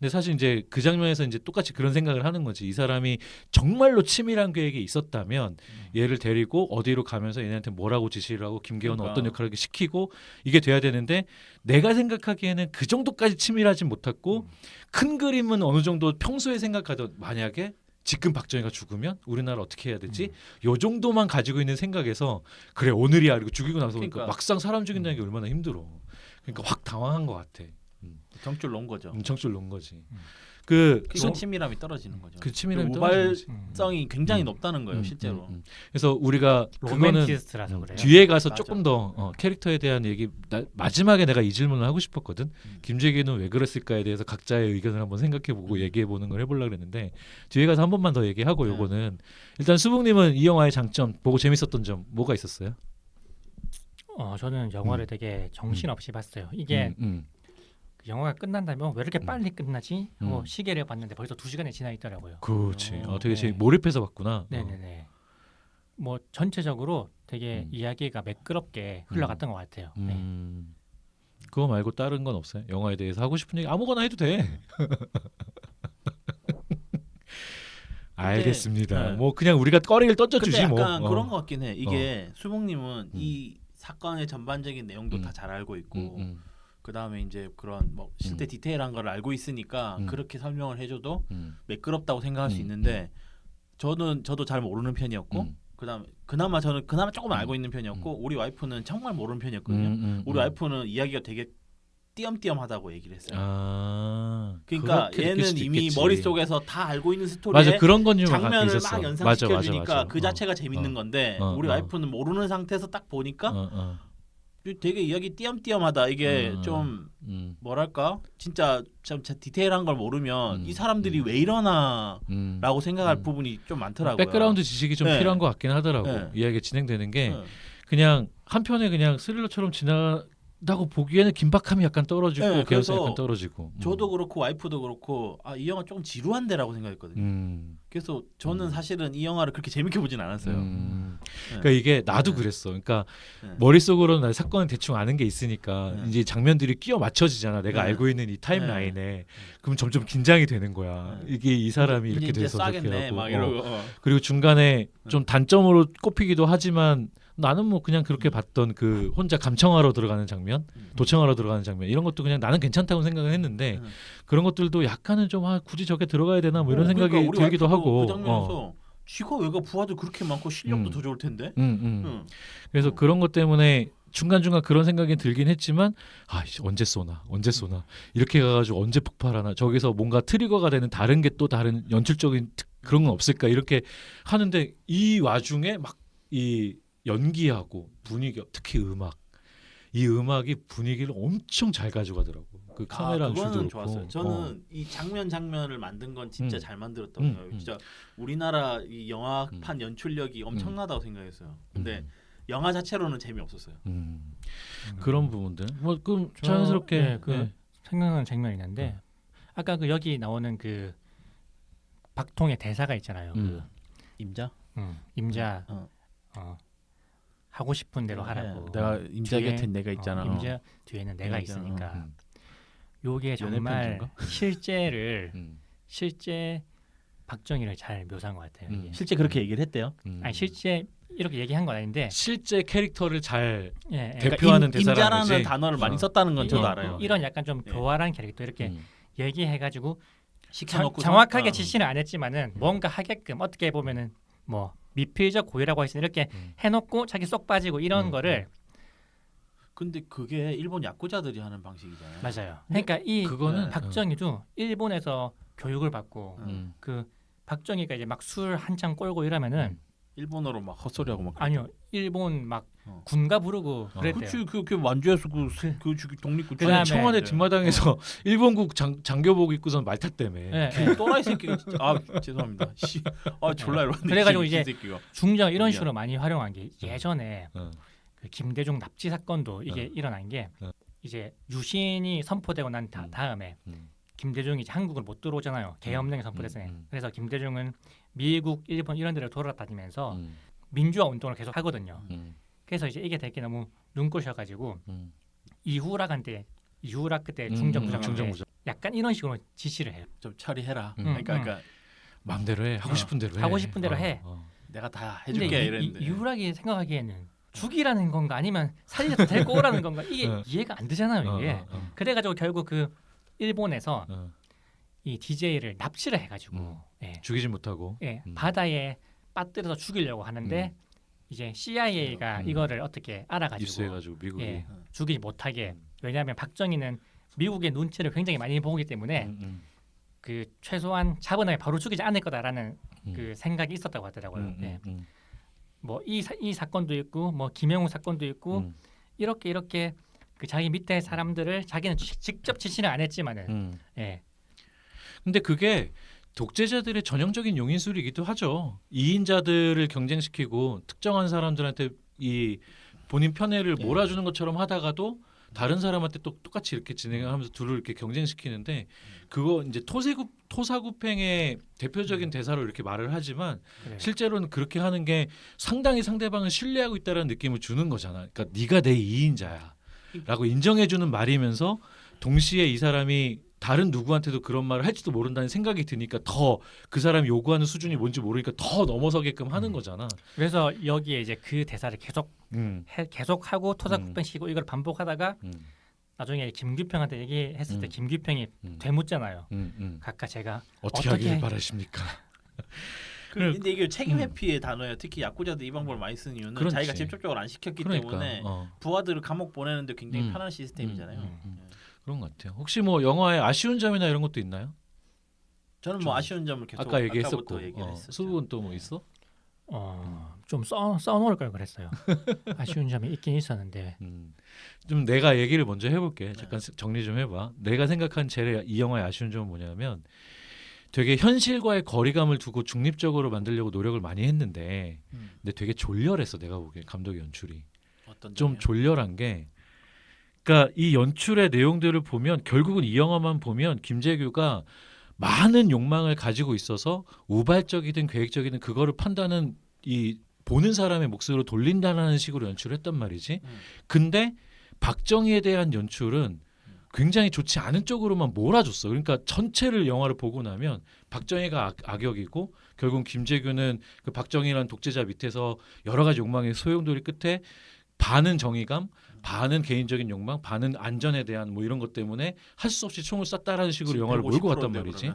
A: 근데 사실 이제 그 장면에서 이제 똑같이 그런 생각을 하는 거지. 이 사람이 정말로 치밀한 계획이 있었다면 얘를 데리고 어디로 가면서 얘네한테 뭐라고 지시를 하고 김계원은
C: 그러니까.
A: 어떤 역할을 시키고 이게 돼야 되는데 내가 생각하기에는 그 정도까지 치밀하진 못했고 큰 그림은 어느 정도 평소에 생각하던 만약에 지금 박정희가 죽으면 우리나라 어떻게 해야 되지? 요 정도만 가지고 있는 생각에서 그래 오늘이야 그리고 죽이고 나서
C: 그러니까.
A: 막상 사람 죽인다는 게 얼마나 힘들어. 그러니까 확 당황한 것 같아.
C: 정줄 놓은 거죠.
A: 정줄 놓은 거지. 그
C: 그래서 친밀함이 떨어지는 거죠.
A: 그 치밀함이
C: 우발성이 굉장히 높다는 거예요, 실제로.
A: 그래서 우리가 그거는
B: 로맨티스트라서 그래요.
A: 뒤에 가서
C: 맞아.
A: 조금 더 캐릭터에 대한 얘기 마지막에 내가 이 질문을 하고 싶었거든. 김재규는 왜 그랬을까에 대해서 각자의 의견을 한번 생각해보고 얘기해보는 걸 해보려고 그랬는데 뒤에 가서 한 번만 더 얘기하고 요거는 일단 수북님은 이 영화의 장점 보고 재밌었던 점 뭐가 있었어요?
B: 저는 영화를 되게 정신없이 봤어요. 이게 그 영화가 끝난다면 왜 이렇게 빨리 끝나지? 하고 시계를 봤는데 벌써 2시간이 지나 있더라고요.
A: 그렇지. 되게
B: 네.
A: 몰입해서 봤구나.
B: 네네네. 뭐 전체적으로 되게 이야기가 매끄럽게 흘러갔던 것 같아요. 네.
A: 그거 말고 다른 건 없어요? 영화에 대해서 하고 싶은 얘기 아무거나 해도 돼. 알겠습니다.
C: 네.
A: 뭐 그냥 우리가 꺼리를
C: 근데
A: 던져주지 뭐.
C: 약간 그런 것 같긴 해. 이게 수봉님은 이 사건의 전반적인 내용도 다 잘 알고 있고 그 다음에 이제 그런 뭐 실제 디테일한 걸 알고 있으니까 그렇게 설명을 해줘도 매끄럽다고 생각할 수 있는데 저도 잘 모르는 편이었고 그다음에 저는 그나마 조금 알고 있는 편이었고 우리 와이프는 정말 모르는 편이었거든요. 우리 와이프는 이야기가 되게 띄엄띄엄하다고 얘기를 했어요. 그러니까 얘는 이미 머릿속에서 다 알고 있는 스토리에
A: 맞아, 그런 건
C: 장면을
A: 있었어.
C: 막 연상시켜 주니까
A: 맞아.
C: 그 자체가 재밌는 건데 우리 와이프는 모르는 상태에서 딱 보니까 되게 이야기 띄엄띄엄하다. 이게 좀 뭐랄까 진짜 참 디테일한 걸 모르면 이 사람들이 왜 이러나라고 생각할 부분이 좀 많더라고요.
A: 백그라운드 지식이 좀
C: 네.
A: 필요한 것 같긴 하더라고.
C: 네.
A: 이야기가 진행되는 게
C: 네.
A: 그냥 한편에 그냥 스릴러처럼 지나다고 보기에는 긴박함이 약간 떨어지고
C: 네,
A: 개연성이
C: 그래서
A: 약간 떨어지고.
C: 저도 그렇고 와이프도 그렇고 이 영화 조금 지루한데라고 생각했거든요. 그래서 저는 사실은 이 영화를 그렇게 재밌게 보진 않았어요.
A: 그러니까 이게 나도
C: 네.
A: 그랬어. 그러니까
C: 네.
A: 머릿속으로는 나 사건을 대충 아는 게 있으니까
C: 네.
A: 이제 장면들이 끼워 맞춰지잖아. 내가
C: 네.
A: 알고 있는 이 타임라인에. 그럼 점점 긴장이 되는 거야.
C: 네.
A: 이게 이 사람이
C: 이제
A: 이렇게 돼서 저렇게
C: 싸겠네
A: 하고.
C: 막 이러고.
A: 그리고 중간에 좀 단점으로 꼽히기도 하지만 나는 뭐 그냥 그렇게 봤던 그 혼자 감청하러 들어가는 장면, 도청하러 들어가는 장면 이런 것도 그냥 나는 괜찮다고 생각을 했는데 그런 것들도 약간은 좀 굳이 저게 들어가야 되나 뭐 이런 생각이
C: 그러니까 우리
A: 들기도
C: 와이프도
A: 하고.
C: 그 장면에서 쥐가 왜가 부하도 그렇게 많고 실력도 더 좋을 텐데.
A: 그래서 그런 것 때문에 중간중간 그런 생각이 들긴 했지만 언제 쏘나 이렇게 가가지고 언제 폭발하나 저기서 뭔가 트리거가 되는 다른 게 또 다른 연출적인 그런 건 없을까 이렇게 하는데 이 와중에 막 이 연기하고 분위기 특히 이 음악이 분위기를 엄청 잘 가져가더라고. 그 카메라 연출도
C: 그거는
A: 그렇고.
C: 좋았어요. 저는 이 장면을 만든 건 진짜 잘 만들었다고 생각해요. 진짜 우리나라 이 영화판 연출력이 엄청나다고 생각했어요. 근데 영화 자체로는 재미없었어요.
A: 그런 부분들. 뭐 그럼 자연스럽게
B: 생각나는 장면이 있는데 아까 그 여기 나오는 그 박통의 대사가 있잖아요. 그
C: 임자?
B: 임자 하고 싶은 대로 하라고.
C: 내가 임자 곁에 내가 있잖아.
B: 임자 뒤에는 내가 있으니까. 요게 정말
C: 연애편인가?
B: 실제 박정희를 잘 묘사한 것 같아요. 이게.
C: 실제 그렇게 얘기를 했대요.
B: 아니 실제 이렇게 얘기한 건 아닌데
A: 실제 캐릭터를 잘
B: 예,
A: 대표하는
C: 그러니까
A: 대사라는
C: 임자라는
A: 거지.
C: 단어를 많이 썼다는 건 저도 알아요.
B: 이런 약간 좀 교활한 캐릭터 이렇게 얘기해가지고 정확하게 지시는 안 했지만은 뭔가 하게끔 어떻게 보면은 뭐 미필적 고의라고 할 수 있는 이렇게 해놓고 자기 쏙 빠지고 이런 거를
C: 근데 그게 일본 야쿠자들이 하는 방식이잖아요.
B: 맞아요. 그러니까 이
A: 그거는
B: 박정희도 일본에서 교육을 받고 그 박정희가 이제 막 술 한창 꼴고 이러면은
C: 일본어로 막 헛소리하고 막
B: 아니요 일본 막 군가 부르고 그랬대요.
C: 그치 그 만주에서 그 독립군
B: 그다음에
A: 청와대 뒷마당에서 일본국 장교복 입고선 말 탔다며.
C: 또라이 새끼가 진짜 죄송합니다. 졸라 이러는데
B: 그래가지고 이제
C: 새끼가.
B: 중정 이런 식으로 많이 활용한 게 예전에 그 김대중 납치 사건도 이게
A: 어.
B: 일어난 게
A: 어.
B: 이제 유신이 선포되고 난 다음에 김대중이 이제 한국을 못 들어오잖아요. 계엄령이 선포됐어요. 그래서 김대중은 미국, 일본 이런 데를 돌아다니면서 민주화 운동을 계속 하거든요. 그래서 이제 이게 되게 너무 눈꼴셔가지고 이후락한테 그때 중정부장한테 약간 이런 식으로 지시를 해요.
C: 좀 처리해라. 그러니까
A: 마음대로 해. 하고 싶은 대로 해.
B: 하고 싶은 대로 해.
C: 내가 다
B: 근데
C: 해줄게 이랬는데.
B: 이후락이 생각하기에는 죽이라는 건가 아니면 살려서 데리고 오라는 건가 이게 이해가 안 되잖아요. 이게. 그래가지고 결국 그 일본에서 이 DJ를 납치를 해가지고
A: 죽이지 못하고
B: 바다에 빠뜨려서 죽이려고 하는데 이제 CIA가 이거를 어떻게 알아가지고
A: 입수해가지고 미국이
B: 죽이지 못하게 왜냐하면 박정희는 미국의 눈치를 굉장히 많이 보기 때문에 그 최소한 차분하게 바로 죽이지 않을 거다라는
A: 음.
B: 그 생각이 있었다고 하더라고요. 네.
A: 음.
B: 뭐 이 사건도 있고 뭐 김영우 사건도 있고
A: 음.
B: 이렇게 그 자기 밑에 사람들을 자기는 직접 지시는 안 했지만은 예.
A: 근데 그게 독재자들의 전형적인 용인술이기도 하죠. 이인자들을 경쟁시키고 특정한 사람들한테 이 본인 편애를 몰아주는 것처럼 하다가도 다른 사람한테 또 똑같이 이렇게 진행하면서 둘을 이렇게 경쟁시키는데 그거 이제 토사구팽의 대표적인 대사로 이렇게 말을 하지만
B: 그래요.
A: 실제로는 그렇게 하는 게 상당히 상대방을 신뢰하고 있다는 느낌을 주는 거잖아. 그러니까 네가 내 이인자야라고 인정해주는 말이면서 동시에 이 사람이 다른 누구한테도 그런 말을 할지도 모른다는 생각이 드니까 더 그 사람이 요구하는 수준이 뭔지 모르니까 더 넘어서게끔 하는 거잖아.
B: 그래서 여기에 이제 그 대사를 계속 하고 토사구팽시키고 이걸 반복하다가 나중에 김규평한테 얘기했을 때 김규평이 되묻잖아요. 각각 제가
A: 어떻게 하길 바라십니까?
C: 근데 이게 책임 회피의 단어예요. 특히 야쿠자들 이 방법을 많이 쓰는 이유는
A: 그렇지.
C: 자기가 직접적으로 안 시켰기
A: 그러니까,
C: 때문에 부하들을 감옥 보내는데 굉장히 편한 시스템이잖아요.
A: 그런 것 같아요. 혹시 뭐 영화에 아쉬운 점이나 이런 것도 있나요?
C: 저는 뭐 아쉬운 점을 계속
A: 아까 얘기했었고
C: 아까부터 얘기를 했었죠.
A: 수분 또 뭐 있어?
B: 좀 써놓을 걸 그랬어요. 아쉬운 점이 있긴 있었는데
A: 좀 내가 얘기를 먼저 해볼게. 잠깐 정리 좀 해봐. 내가 생각한 제일 이 영화의 아쉬운 점은 뭐냐면 되게 현실과의 거리감을 두고 중립적으로 만들려고 노력을 많이 했는데 근데 되게 졸렬했어. 내가 보기엔 감독의 연출이
C: 어떤
A: 좀
C: 점이요?
A: 졸렬한 게 그러니까 이 연출의 내용들을 보면 결국은 이 영화만 보면 김재규가 많은 욕망을 가지고 있어서 우발적이든 계획적이든 그거를 판단은 이 보는 사람의 몫으로 돌린다는 식으로 연출을 했단 말이지. 근데 박정희에 대한 연출은 굉장히 좋지 않은 쪽으로만 몰아줬어. 그러니까 전체를 영화를 보고 나면 박정희가 악역이고 결국 김재규는 그 박정희라는 독재자 밑에서 여러 가지 욕망의 소용돌이 끝에 반은 정의감, 반은 개인적인 욕망, 반은 안전에 대한 뭐 이런 것 때문에 할 수 없이 총을 쐈다라는 식으로 영화를 몰고 갔단 말이지.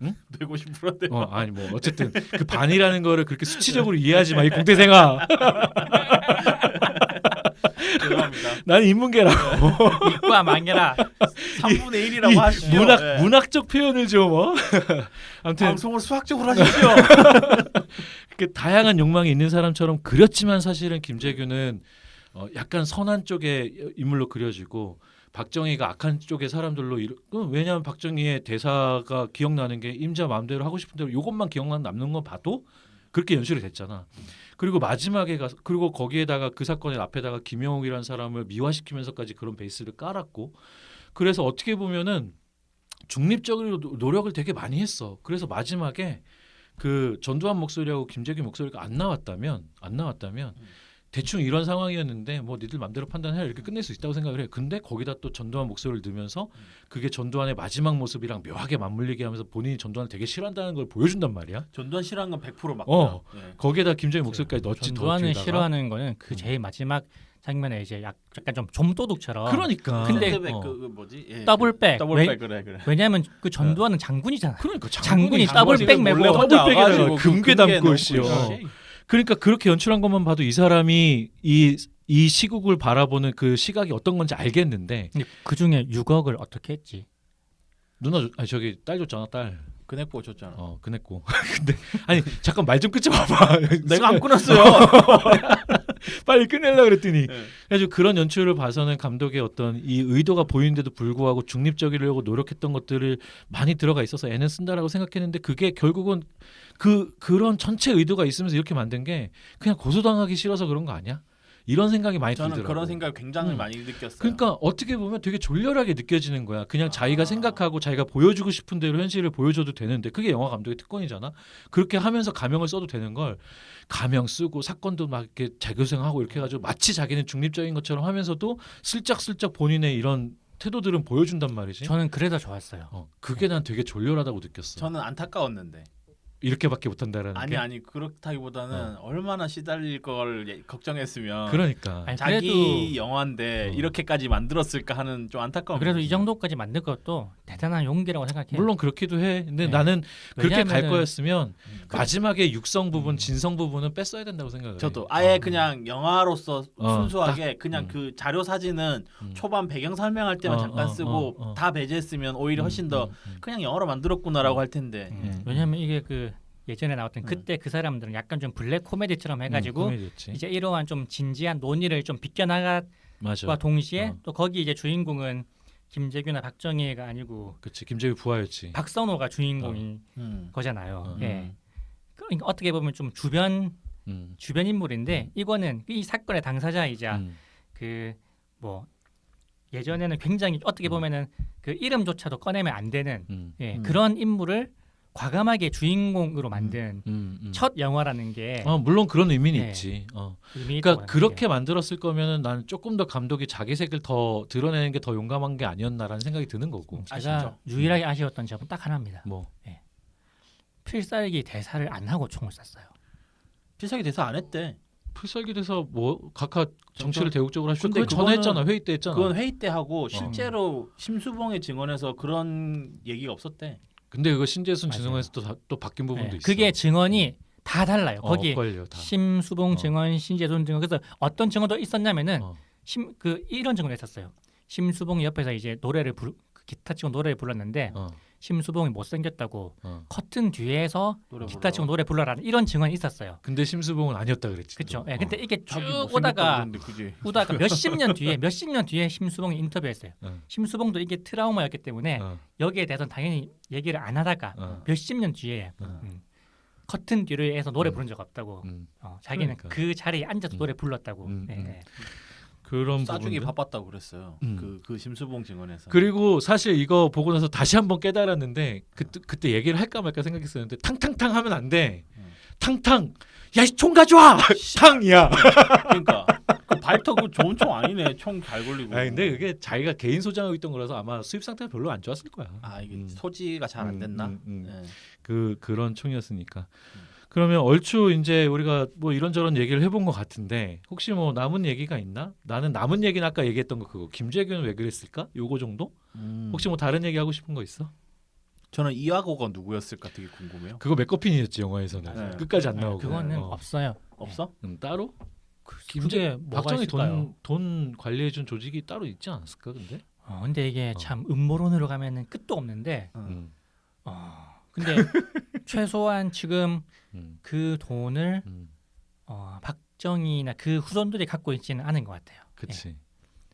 A: 응?
C: 150%인데.
A: 아니 뭐 어쨌든 그 반이라는 거를 그렇게 수치적으로 이해하지 마 이 공대생아.
C: 죄송합니다.
A: 나는 인문계라고.
B: 이과 망해라.
C: 3분의 1이라고 하시죠.
A: 문학적 표현을 좀 아무튼
C: 방송을 수학적으로 하십시오.
A: 그 다양한 욕망이 있는 사람처럼 그렸지만 사실은 김재규는 약간 선한 쪽의 인물로 그려지고 박정희가 악한 쪽의 사람들로 왜냐하면 박정희의 대사가 기억나는 게 임자 마음대로 하고 싶은 대로 이것만 남는 거 봐도 그렇게 연출이 됐잖아. 그리고 마지막에 가서 그리고 거기에다가 그 사건의 앞에다가 김영욱이라는 사람을 미화시키면서까지 그런 베이스를 깔았고 그래서 어떻게 보면은 중립적으로 노력을 되게 많이 했어. 그래서 마지막에 그 전두환 목소리하고 김재규 목소리가 안 나왔다면 대충 이런 상황이었는데 뭐 니들 맘대로 판단해라 이렇게 끝낼 수 있다고 생각을 해. 근데 거기다 또 전두환 목소리를 넣으면서 그게 전두환의 마지막 모습이랑 묘하게 맞물리게 하면서 본인이 전두환을 되게 싫어한다는 걸 보여준단 말이야.
C: 전두환 싫어하는 건 100% 맞고요.
A: 거기에다 김정희 목소리까지 넣었지.
B: 전두환을 싫어하는 거는 그 제일 마지막 장면에 이제 약간 좀 좀도둑처럼.
A: 그러니까.
B: 근데
C: 그 뭐지?
B: 더블백.
C: 더블백 그래.
B: 왜냐하면 그 전두환은 장군이잖아.
A: 그러니까
B: 장군이 더블백 메고
A: 더블백에다가 금괴 담고 있어. 그러니까 그렇게 연출한 것만 봐도 이 사람이 이 시국을 바라보는 그 시각이 어떤 건지 알겠는데
B: 그 중에 6억을 어떻게 했지?
A: 누나 저기 딸 줬잖아 딸.
C: 그네꼬 줬잖아.
A: 그냈고. 근데 아니 잠깐 말 좀 끊지 마봐.
C: 내가 안 끊었어요.
A: 빨리 끝내려고 그랬더니.
C: 네.
A: 그래서 그런 연출을 봐서는 감독의 어떤 이 의도가 보이는데도 불구하고 중립적이려고 노력했던 것들을 많이 들어가 있어서 애는 쓴다라고 생각했는데 그게 결국은 그런 전체 의도가 있으면서 이렇게 만든 게 그냥 고소당하기 싫어서 그런 거 아니야? 이런 생각이 많이
C: 저는
A: 들더라고.
C: 그런 생각을 굉장히 많이 느꼈어요.
A: 그러니까 어떻게 보면 되게 졸렬하게 느껴지는 거야. 그냥 자기가 생각하고 자기가 보여주고 싶은 대로 현실을 보여줘도 되는데 그게 영화 감독의 특권이잖아. 그렇게 하면서 가명을 써도 되는 걸 가명 쓰고 사건도 막 이렇게 재교생하고 이렇게 해가지고 마치 자기는 중립적인 것처럼 하면서도 슬쩍슬쩍 본인의 이런 태도들은 보여준단 말이지.
B: 저는 그래서 좋았어요.
A: 그게 난 되게 졸렬하다고 느꼈어.
C: 저는 안타까웠는데.
A: 이렇게밖에 못한다라는
C: 아니
A: 게?
C: 아니 그렇다기보다는 얼마나 시달릴 걸 걱정했으면
A: 그러니까
B: 아니,
C: 자기 영화인데
A: 어.
C: 이렇게까지 만들었을까 하는 좀 안타까움.
B: 그래도 이 정도까지 만든 것도 대단한 용기라고 생각해요.
A: 물론 그렇기도 해. 근데
B: 네.
A: 나는 그렇게 갈
B: 왜냐하면은-
A: 거였으면 마지막에 육성 부분, 진성 부분은 뺐어야 된다고 생각해.
C: 저도 아예 그냥 영화로서
A: 어,
C: 순수하게 그냥 그 자료 사진은 초반 배경 설명할 때만 잠깐 쓰고 다 배제했으면 오히려 훨씬 더 그냥 영화로 만들었구나라고 할 텐데.
B: 왜냐하면 이게 그 예전에 나왔던 그때 그 사람들은 약간 좀 블랙 코미디처럼 해가지고
A: 코미디였지.
B: 이제 이러한 좀 진지한 논의를 좀 비껴나가와
A: 맞아.
B: 동시에
A: 어.
B: 또 거기 이제 주인공은 김재규나 박정희가 아니고
A: 그치 김재규 부하였지.
B: 박선호가 주인공인 거잖아요. 예. 그러니까 어떻게 보면 좀 주변 인물인데 이거는 이 사건의 당사자이자 그 뭐 예전에는 굉장히 어떻게 보면은 그 이름조차도 꺼내면 안 되는 예, 그런 인물을 과감하게 주인공으로 만든 첫 영화라는 게
A: 물론 그런 의미는
B: 네.
A: 있지.
B: 의미 있다고
A: 그러니까 그렇게
B: 생각해요.
A: 만들었을 거면은 나는 조금 더 감독이 자기 색을 더 드러내는 게 더 용감한 게 아니었나라는 생각이 드는 거고.
B: 제가
C: 아시죠?
B: 유일하게 아쉬웠던 점은 딱 하나입니다.
A: 뭐
B: 필살기 대사를 안 하고 총을 쐈어요.
C: 필살기 대사 안 했대.
A: 필살기 돼서 뭐 각하 정치를 대국적으로 할수
C: 근데
A: 있고 전에
C: 그거는-
A: 했잖아. 회의 때 했잖아.
C: 그건 회의 때 하고 실제로 심수봉의 증언에서 그런 얘기가 없었대.
A: 근데 그거 신재순
B: 맞아요.
A: 증언에서 또 바뀐 부분도
B: 예,
A: 있어.
B: 그게 증언이 다 달라요. 거기
A: 엇갈려, 다.
B: 심수봉
A: 어.
B: 증언, 신재순 증언. 그래서 어떤 증언도 있었냐면은
A: 어.
B: 이런 증언을 했었어요. 심수봉이 옆에서 이제 기타 치고 노래를 불렀는데
A: 어.
B: 심수봉이 못생겼다고
A: 어.
B: 커튼 뒤에서
C: 노래
B: 기타 치고
C: 불러.
B: 노래 불러라는 이런 증언이 있었어요.
A: 근데 심수봉은 아니었다 그랬지.
B: 그렇죠.
A: 또.
B: 예, 근데 이게 쭉
C: 자기 못생겼다고
B: 오다가
C: 그러는데 그지.
B: 몇십 년 뒤에 심수봉이 인터뷰했어요. 심수봉도 이게 트라우마였기 때문에 여기에 대해서는 당연히 얘기를 안 하다가 몇십 년 뒤에 커튼 뒤에서 노래 부른 적 없다고. 자기는
A: 그러니까.
B: 그 자리에 앉아서 노래 불렀다고. 예.
A: 그런
C: 싸주기
A: 부분들.
C: 바빴다고 그랬어요. 그 심수봉 증언에서.
A: 그리고 사실 이거 보고 나서 다시 한번 깨달았는데 그때 얘기를 할까 말까 생각했었는데 탕탕탕 하면 안 돼. 탕탕. 야, 총 가져와. 탕이야.
C: 그러니까 그 발터 그 좋은 총 아니네. 총 잘 걸리고.
A: 아 근데 그게 자기가 개인 소장하고 있던 거라서 아마 수입 상태가 별로 안 좋았을 거야.
C: 아 이게 소지가 잘 안 됐나? 네.
A: 그런 총이었으니까. 그러면 얼추 이제 우리가 뭐 이런저런 얘기를 해본 것 같은데 혹시 뭐 남은 얘기가 있나? 나는 남은 얘기는 아까 얘기했던 거 그거 김재규는 왜 그랬을까? 요거 정도? 혹시 뭐 다른 얘기 하고 싶은 거 있어?
C: 저는 이화고가 누구였을까 되게 궁금해요.
A: 그거 맥거핀이었지 영화에서는
C: 네.
A: 끝까지 안 나오고.
B: 그거는 없어요.
C: 없어?
A: 따로?
B: 그게 뭐가
A: 박정희
B: 있을까요?
A: 돈 관리해준 조직이 따로 있지 않았을까 근데?
B: 근데 이게 참 음모론으로 가면은 끝도 없는데. 근데 최소한 지금 그 돈을 박정희나 그 후손들이 갖고 있지는 않은 것 같아요.
A: 그치.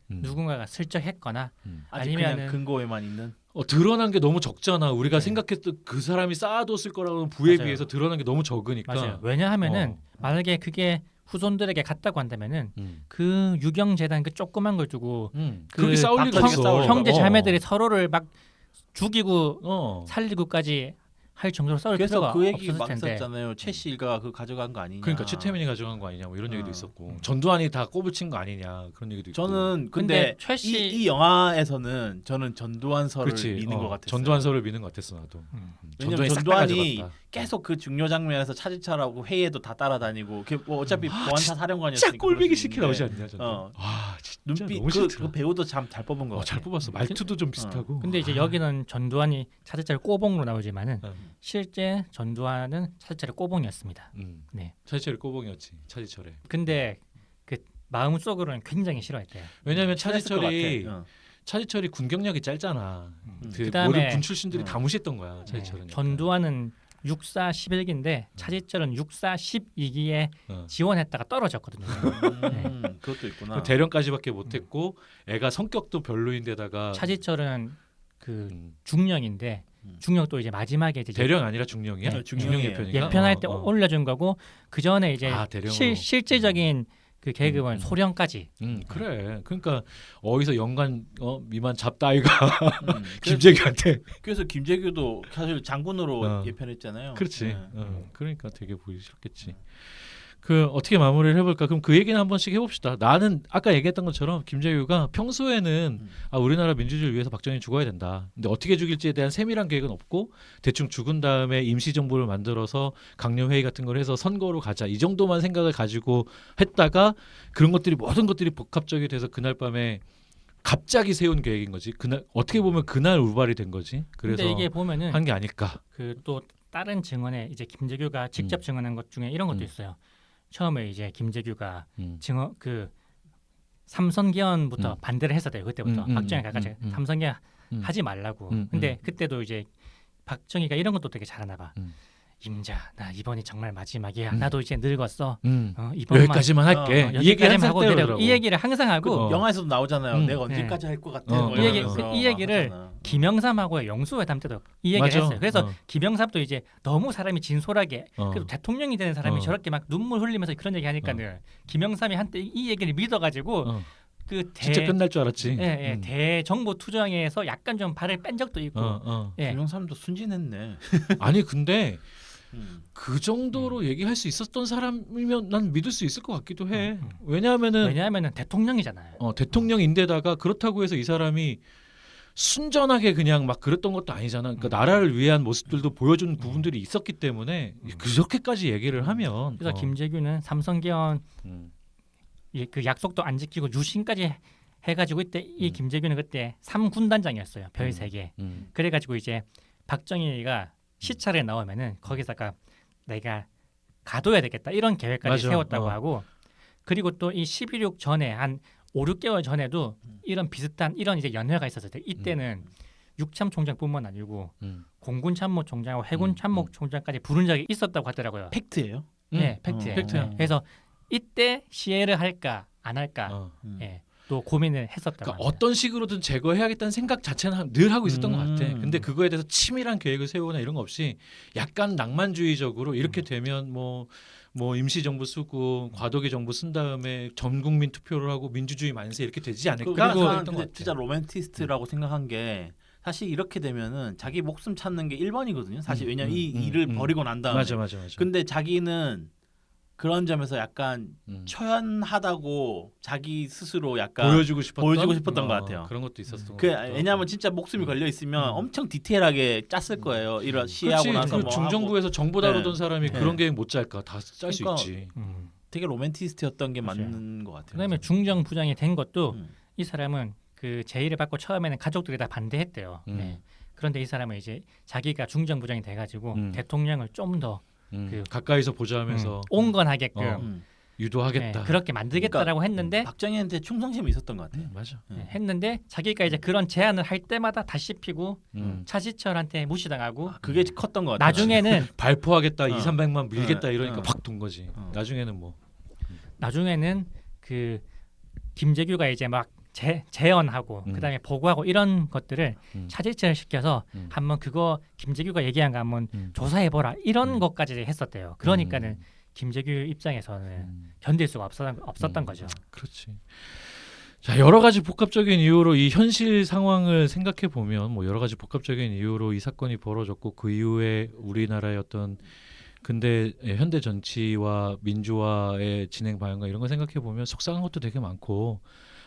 B: 누군가가 슬쩍 했거나
C: 아직
B: 아니면은-
C: 그냥 근거에만 있는.
A: 드러난 게 너무 적잖아. 우리가
B: 네.
A: 생각했던 그 사람이 쌓아뒀을 거라는 부에
B: 맞아요.
A: 비해서 드러난 게 너무 적으니까.
B: 맞아요. 왜냐하면은
A: 어.
B: 만약에 그게 후손들에게 갔다고 한다면은 그 유경재단 그 조그만 걸 두고 그
A: 그렇게 싸울 리가
C: 형-
A: 있어.
B: 형제
A: 어.
B: 자매들이 서로를 막 죽이고 살리고까지 할 정도로 싸울
C: 그래서
B: 필요가
C: 그 얘기
B: 없었을
C: 막
B: 텐데.
C: 있었잖아요. 최씨 일가가 그 가져간 거 아니냐.
A: 그러니까 최태민이 가져간 거 아니냐 뭐 이런 얘기도
C: 어.
A: 있었고 전두환이 다 꼽을 친 거 아니냐 그런 얘기도 있고.
C: 저는
B: 근데
C: 근데
B: 최씨-
C: 이 영화에서는 저는 전두환설을
A: 그렇지.
C: 믿는 것 같았어요.
A: 전두환설을 믿는 것 같았어 나도.
C: 왜냐면
A: 싹다
C: 전두환이
A: 가져갔다.
C: 계속 그 중요 장면에서 차지철하고 회의에도 다 따라다니고 뭐 어차피 보안사
A: 진짜
C: 사령관이었으니까
A: 꼴배기
C: 그럴 수
A: 시키
C: 있는데.
A: 나오지 않냐 전두환.
C: 어.
A: 와 진짜
C: 눈빛
A: 너무
C: 그
A: 싫더라.
C: 배우도 참 잘 뽑은 것 같아.
A: 잘 뽑았어. 말투도 좀 비슷하고.
B: 근데 이제 여기는 전두환이 차제철 꼬봉으로 나오지만은 실제 전두환은 차제철의 꼬봉이었습니다. 네.
A: 차지철이 꼬봉이었지. 차지철에.
B: 근데 그 마음 속으로는 굉장히 싫어했대요.
A: 왜냐하면
C: 친했을 것
A: 차지철이
C: 같아.
A: 차지철이 군 경력이 짧잖아. 그
B: 그다음에-
A: 모든 군 출신들이 다 무시했던 거야. 차지철은.
B: 네. 전두환은 6사 11기인데 차지철은 6사 12기에 지원했다가 떨어졌거든요.
C: 그것도 있구나.
A: 대령까지밖에 못했고 애가 성격도 별로인데다가
B: 차지철은 그 중령인데 중령도 이제 마지막에 이제
A: 대령 아니라 중령이야?
C: 네,
A: 중령
C: 중령이에요.
A: 예편인가?
B: 예편할 때 올려준 거고 그 전에 이제
A: 대령으로.
B: 실제적인 그 계급은 소령까지.
A: 그래. 그러니까 어디서 연간 미만 잡다이가
C: 그래서,
A: 김재규한테.
C: 그래서 김재규도 사실 장군으로
A: 어.
C: 예편했잖아요.
A: 그렇지.
C: 네.
A: 그러니까 되게 보기 싫겠지. 그 어떻게 마무리를 해볼까? 그럼 그 얘기는 한 번씩 해봅시다. 나는 아까 얘기했던 것처럼 김재규가 평소에는 우리나라 민주주의를 위해서 박정희 죽어야 된다. 근데 어떻게 죽일지에 대한 세밀한 계획은 없고 대충 죽은 다음에 임시정부를 만들어서 강요회의 같은 걸 해서 선거로 가자. 이 정도만 생각을 가지고 했다가 그런 것들이 모든 것들이 복합적이 돼서 그날 밤에 갑자기 세운 계획인 거지. 그날 어떻게 보면 그날 우발이 된 거지. 그래서
B: 근데 이게 보면은
A: 한 게 아닐까.
B: 그 또 다른 증언에 이제 김재규가 직접 증언한 것 중에 이런 것도 있어요. 처음에 이제 김재규가 증언 그 삼선개헌부터 반대를 했었대요. 그때부터 박정희가 가까이 삼선개헌 하지 말라고. 근데 그때도 이제 박정희가 이런 것도 되게 잘하나 봐. 임자, 나 이번이 정말 마지막이야. 나도 이제 늙었어. 이번만
A: 여기까지만 할게. 이 얘기
B: 여기까지만 하고
A: 항상
B: 내려. 이 얘기를 항상 하고
C: 영화에서도 나오잖아요. 내가 언제까지 할 것 같아. 뭐
B: 이 얘기
C: 이러면서
B: 이 얘기를
C: 하잖아.
B: 김영삼하고의 영수회담 때도 이 얘기를
A: 맞아.
B: 했어요. 그래서 김영삼도 이제 너무 사람이 진솔하게 그래도 대통령이 되는 사람이 저렇게 막 눈물 흘리면서 그런 얘기 하니까는 김영삼이 한때 이 얘기를 믿어가지고 그
A: 진짜 끝날 줄 알았지.
B: 대정부 투쟁에서 약간 좀 발을 뺀 적도 있고. 예.
C: 김영삼도 순진했네.
A: 아니 근데 그 정도로 얘기할 수 있었던 사람이면 난 믿을 수 있을 것 같기도 해. 왜냐하면은
B: 대통령이잖아요.
A: 대통령인데다가 그렇다고 해서 이 사람이 순전하게 그냥 막 그랬던 것도 아니잖아. 그러니까 나라를 위한 모습들도 보여준 부분들이 있었기 때문에 그렇게까지 얘기를 하면.
B: 그래서 김재규는 삼선개헌 그 약속도 안 지키고 유신까지 해가지고 이때 이 김재규는 그때 3군단장이었어요. 별 3개. 그래가지고 이제 박정희가 시찰에 나오면은 거기다가 내가 가둬야 되겠다 이런 계획까지
A: 맞아.
B: 세웠다고 하고 그리고 또 이 12.6 전에 한 5, 6개월 전에도 이런 비슷한 이런 이제 연회가 있었을 때 이때는 육참총장뿐만 아니고 공군참모총장하고 해군참모총장까지 부른 적이 있었다고 하더라고요.
C: 팩트예요?
B: 네, 팩트예요.
A: 팩트야.
B: 그래서 이때 시해를 할까 안 할까 예, 또 고민을 했었다고
A: 그러니까
B: 합니다.
A: 어떤 식으로든 제거해야겠다는 생각 자체는 늘 하고 있었던 것 같아. 근데 그거에 대해서 치밀한 계획을 세우거나 이런 거 없이 약간 낭만주의적으로 이렇게 되면 뭐 임시정부 쓰고 과도기 정부 쓴 다음에 전 국민 투표를 하고 민주주의 만세 이렇게 되지 않을까?
C: 그리고
A: 했던 것
C: 근데
A: 같아.
C: 진짜 로맨티스트라고 생각한 게 사실 이렇게 되면은 자기 목숨 찾는 게 1번이거든요. 사실 왜냐면 이 일을 버리고 난 다음에.
A: 맞아.
C: 근데 자기는 그런 점에서 약간 초연하다고 자기 스스로 약간
A: 보여주고 싶었던
C: 것 같아요.
A: 그런 것도 있었던
C: 그
A: 것 같아.
C: 왜냐하면 진짜 목숨이 걸려 있으면 엄청 디테일하게 짰을 거예요. 이런 시해하고 나서
A: 그
C: 뭐
A: 중정부에서 정보 다루던 사람이
C: 네.
A: 그런 계획 못 짤까? 다 짤 수
C: 그러니까
A: 있지.
C: 되게 로맨티스트였던 게
B: 맞아요.
C: 맞는 것 같아요.
B: 그다음에 중정 부장이 된 것도
C: 음.
B: 이 사람은 그 제의를 받고 처음에는 가족들이 다 반대했대요. 네. 그런데 이 사람은 이제 자기가 중정 부장이 돼가지고 대통령을 좀 더
A: 가까이서 보자 하면서
B: 온건하게끔
A: 유도하겠다.
B: 그렇게 만들겠다라고 했는데
C: 박정희한테 충성심이 있었던 것 같아요.
A: 맞아.
B: 했는데 자기가 이제 그런 제안을 할 때마다 다 씹히고 차지철한테 무시당하고
C: 그게 컸던 것 같아요.
B: 나중에는
A: 발포하겠다 2,300만 밀겠다 이러니까
C: 어.
A: 확 돈 거지. 나중에는 뭐
B: 그 김재규가 이제 막 재연하고 그다음에 보고하고 이런 것들을 차질처럼 시켜서 한번 그거 김재규가 얘기한 거 한번 조사해 보라 이런 것까지 했었대요. 그러니까는 김재규 입장에서는 견딜 수가 없었던 거죠.
A: 그렇지. 자, 여러 가지 복합적인 이유로 이 현실 상황을 생각해 보면 뭐 여러 가지 복합적인 이유로 이 사건이 벌어졌고 그 이후에 우리나라의 어떤 근데 현대 정치와 민주화의 진행 방향과 이런 걸 생각해 보면 속상한 것도 되게 많고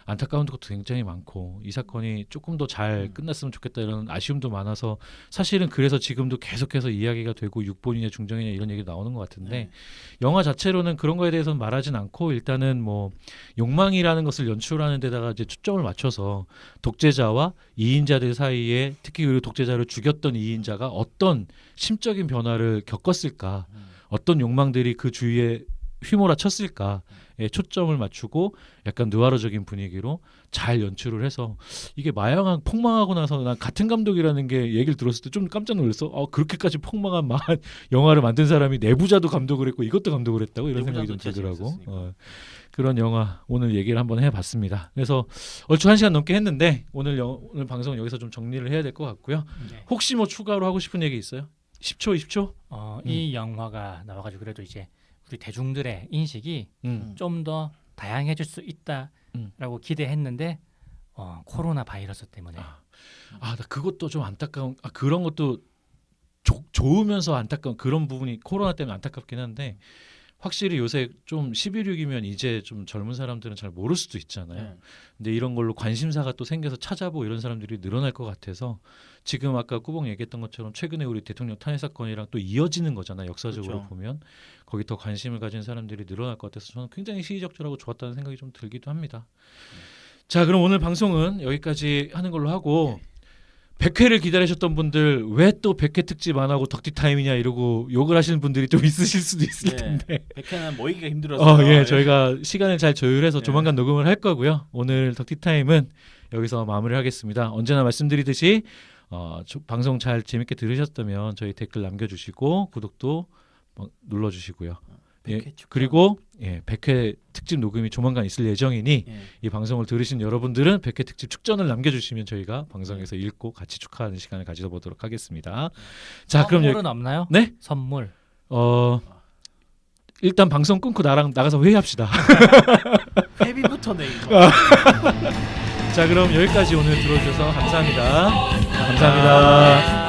A: 안타까운 것도 굉장히 많고 이 사건이 조금 더 잘 끝났으면 좋겠다 이런 아쉬움도 많아서 사실은 그래서 지금도 계속해서 이야기가 되고 육본이냐 중정이냐 이런 얘기 나오는 것 같은데 영화 자체로는 그런 거에 대해서는 말하진 않고 일단은 뭐 욕망이라는 것을 연출하는 데다가 이제 초점을 맞춰서 독재자와 이인자들 사이에 특히 그리고 독재자를 죽였던 이인자가 어떤 심적인 변화를 겪었을까 어떤 욕망들이 그 주위에 휘몰아쳤을까에 초점을 맞추고 약간 느와르적인 분위기로 잘 연출을 해서 이게 마약왕 폭망하고 나서 난 같은 감독이라는 게 얘기를 들었을 때 좀 깜짝 놀랐어. 그렇게까지 폭망한 영화를 만든 사람이 내부자도 감독을 했고 이것도 감독을 했다고 이런 생각이 좀 들더라고. 그런 영화 오늘 얘기를 한번 해봤습니다. 그래서 얼추 1시간 넘게 했는데 오늘 방송 여기서 좀 정리를 해야 될 것 같고요. 혹시 뭐 추가로 하고 싶은 얘기 있어요? 10초, 20초?
B: 이 영화가 나와가지고 그래도 이제 우리 대중들의 인식이 좀 더 다양해질 수 있다라고 기대했는데 코로나 바이러스 때문에
A: 나 그것도 좀 안타까운 그런 것도 좋으면서 안타까운 그런 부분이 코로나 때문에 안타깝긴 한데 확실히 요새 좀 11.6이면 이제 좀 젊은 사람들은 잘 모를 수도 있잖아요.
C: 네.
A: 근데 이런 걸로 관심사가 또 생겨서 찾아보고 이런 사람들이 늘어날 것 같아서 지금 아까 꾸봉 얘기했던 것처럼 최근에 우리 대통령 탄핵 사건이랑 또 이어지는 거잖아요. 역사적으로
C: 그렇죠.
A: 보면 거기 더 관심을 가진 사람들이 늘어날 것 같아서 저는 굉장히 시의적절하고 좋았다는 생각이 좀 들기도 합니다. 자, 그럼 오늘 방송은 여기까지 하는 걸로 하고 100회를 기다리셨던 분들 왜 또 100회 특집 안 하고 덕티 타임이냐 이러고 욕을 하시는 분들이 좀 있으실 수도 있을 텐데
C: 100회는 모이기가 힘들어서
A: 예, 저희가 시간을 잘 조율해서
C: 예.
A: 조만간 녹음을 할 거고요. 오늘 덕티 타임은 여기서 마무리하겠습니다. 언제나 말씀드리듯이 방송 잘 재밌게 들으셨다면 저희 댓글 남겨주시고 구독도 눌러주시고요. 예,
C: 100회 축하.
A: 그리고 100회 특집 녹음이 조만간 있을 예정이니
C: 예.
A: 이 방송을 들으신 여러분들은 100회 특집 축전을 남겨주시면 저희가 방송에서 읽고 같이 축하하는 시간을 가져보도록 하겠습니다. 자, 그럼
B: 선물은 없나요?
A: 네?
B: 선물.
A: 일단 방송 끊고 나랑 나가서 회의합시다.
C: 회비부터네 이거.
A: 자, 그럼 여기까지 오늘 들어주셔서 감사합니다. 감사합니다.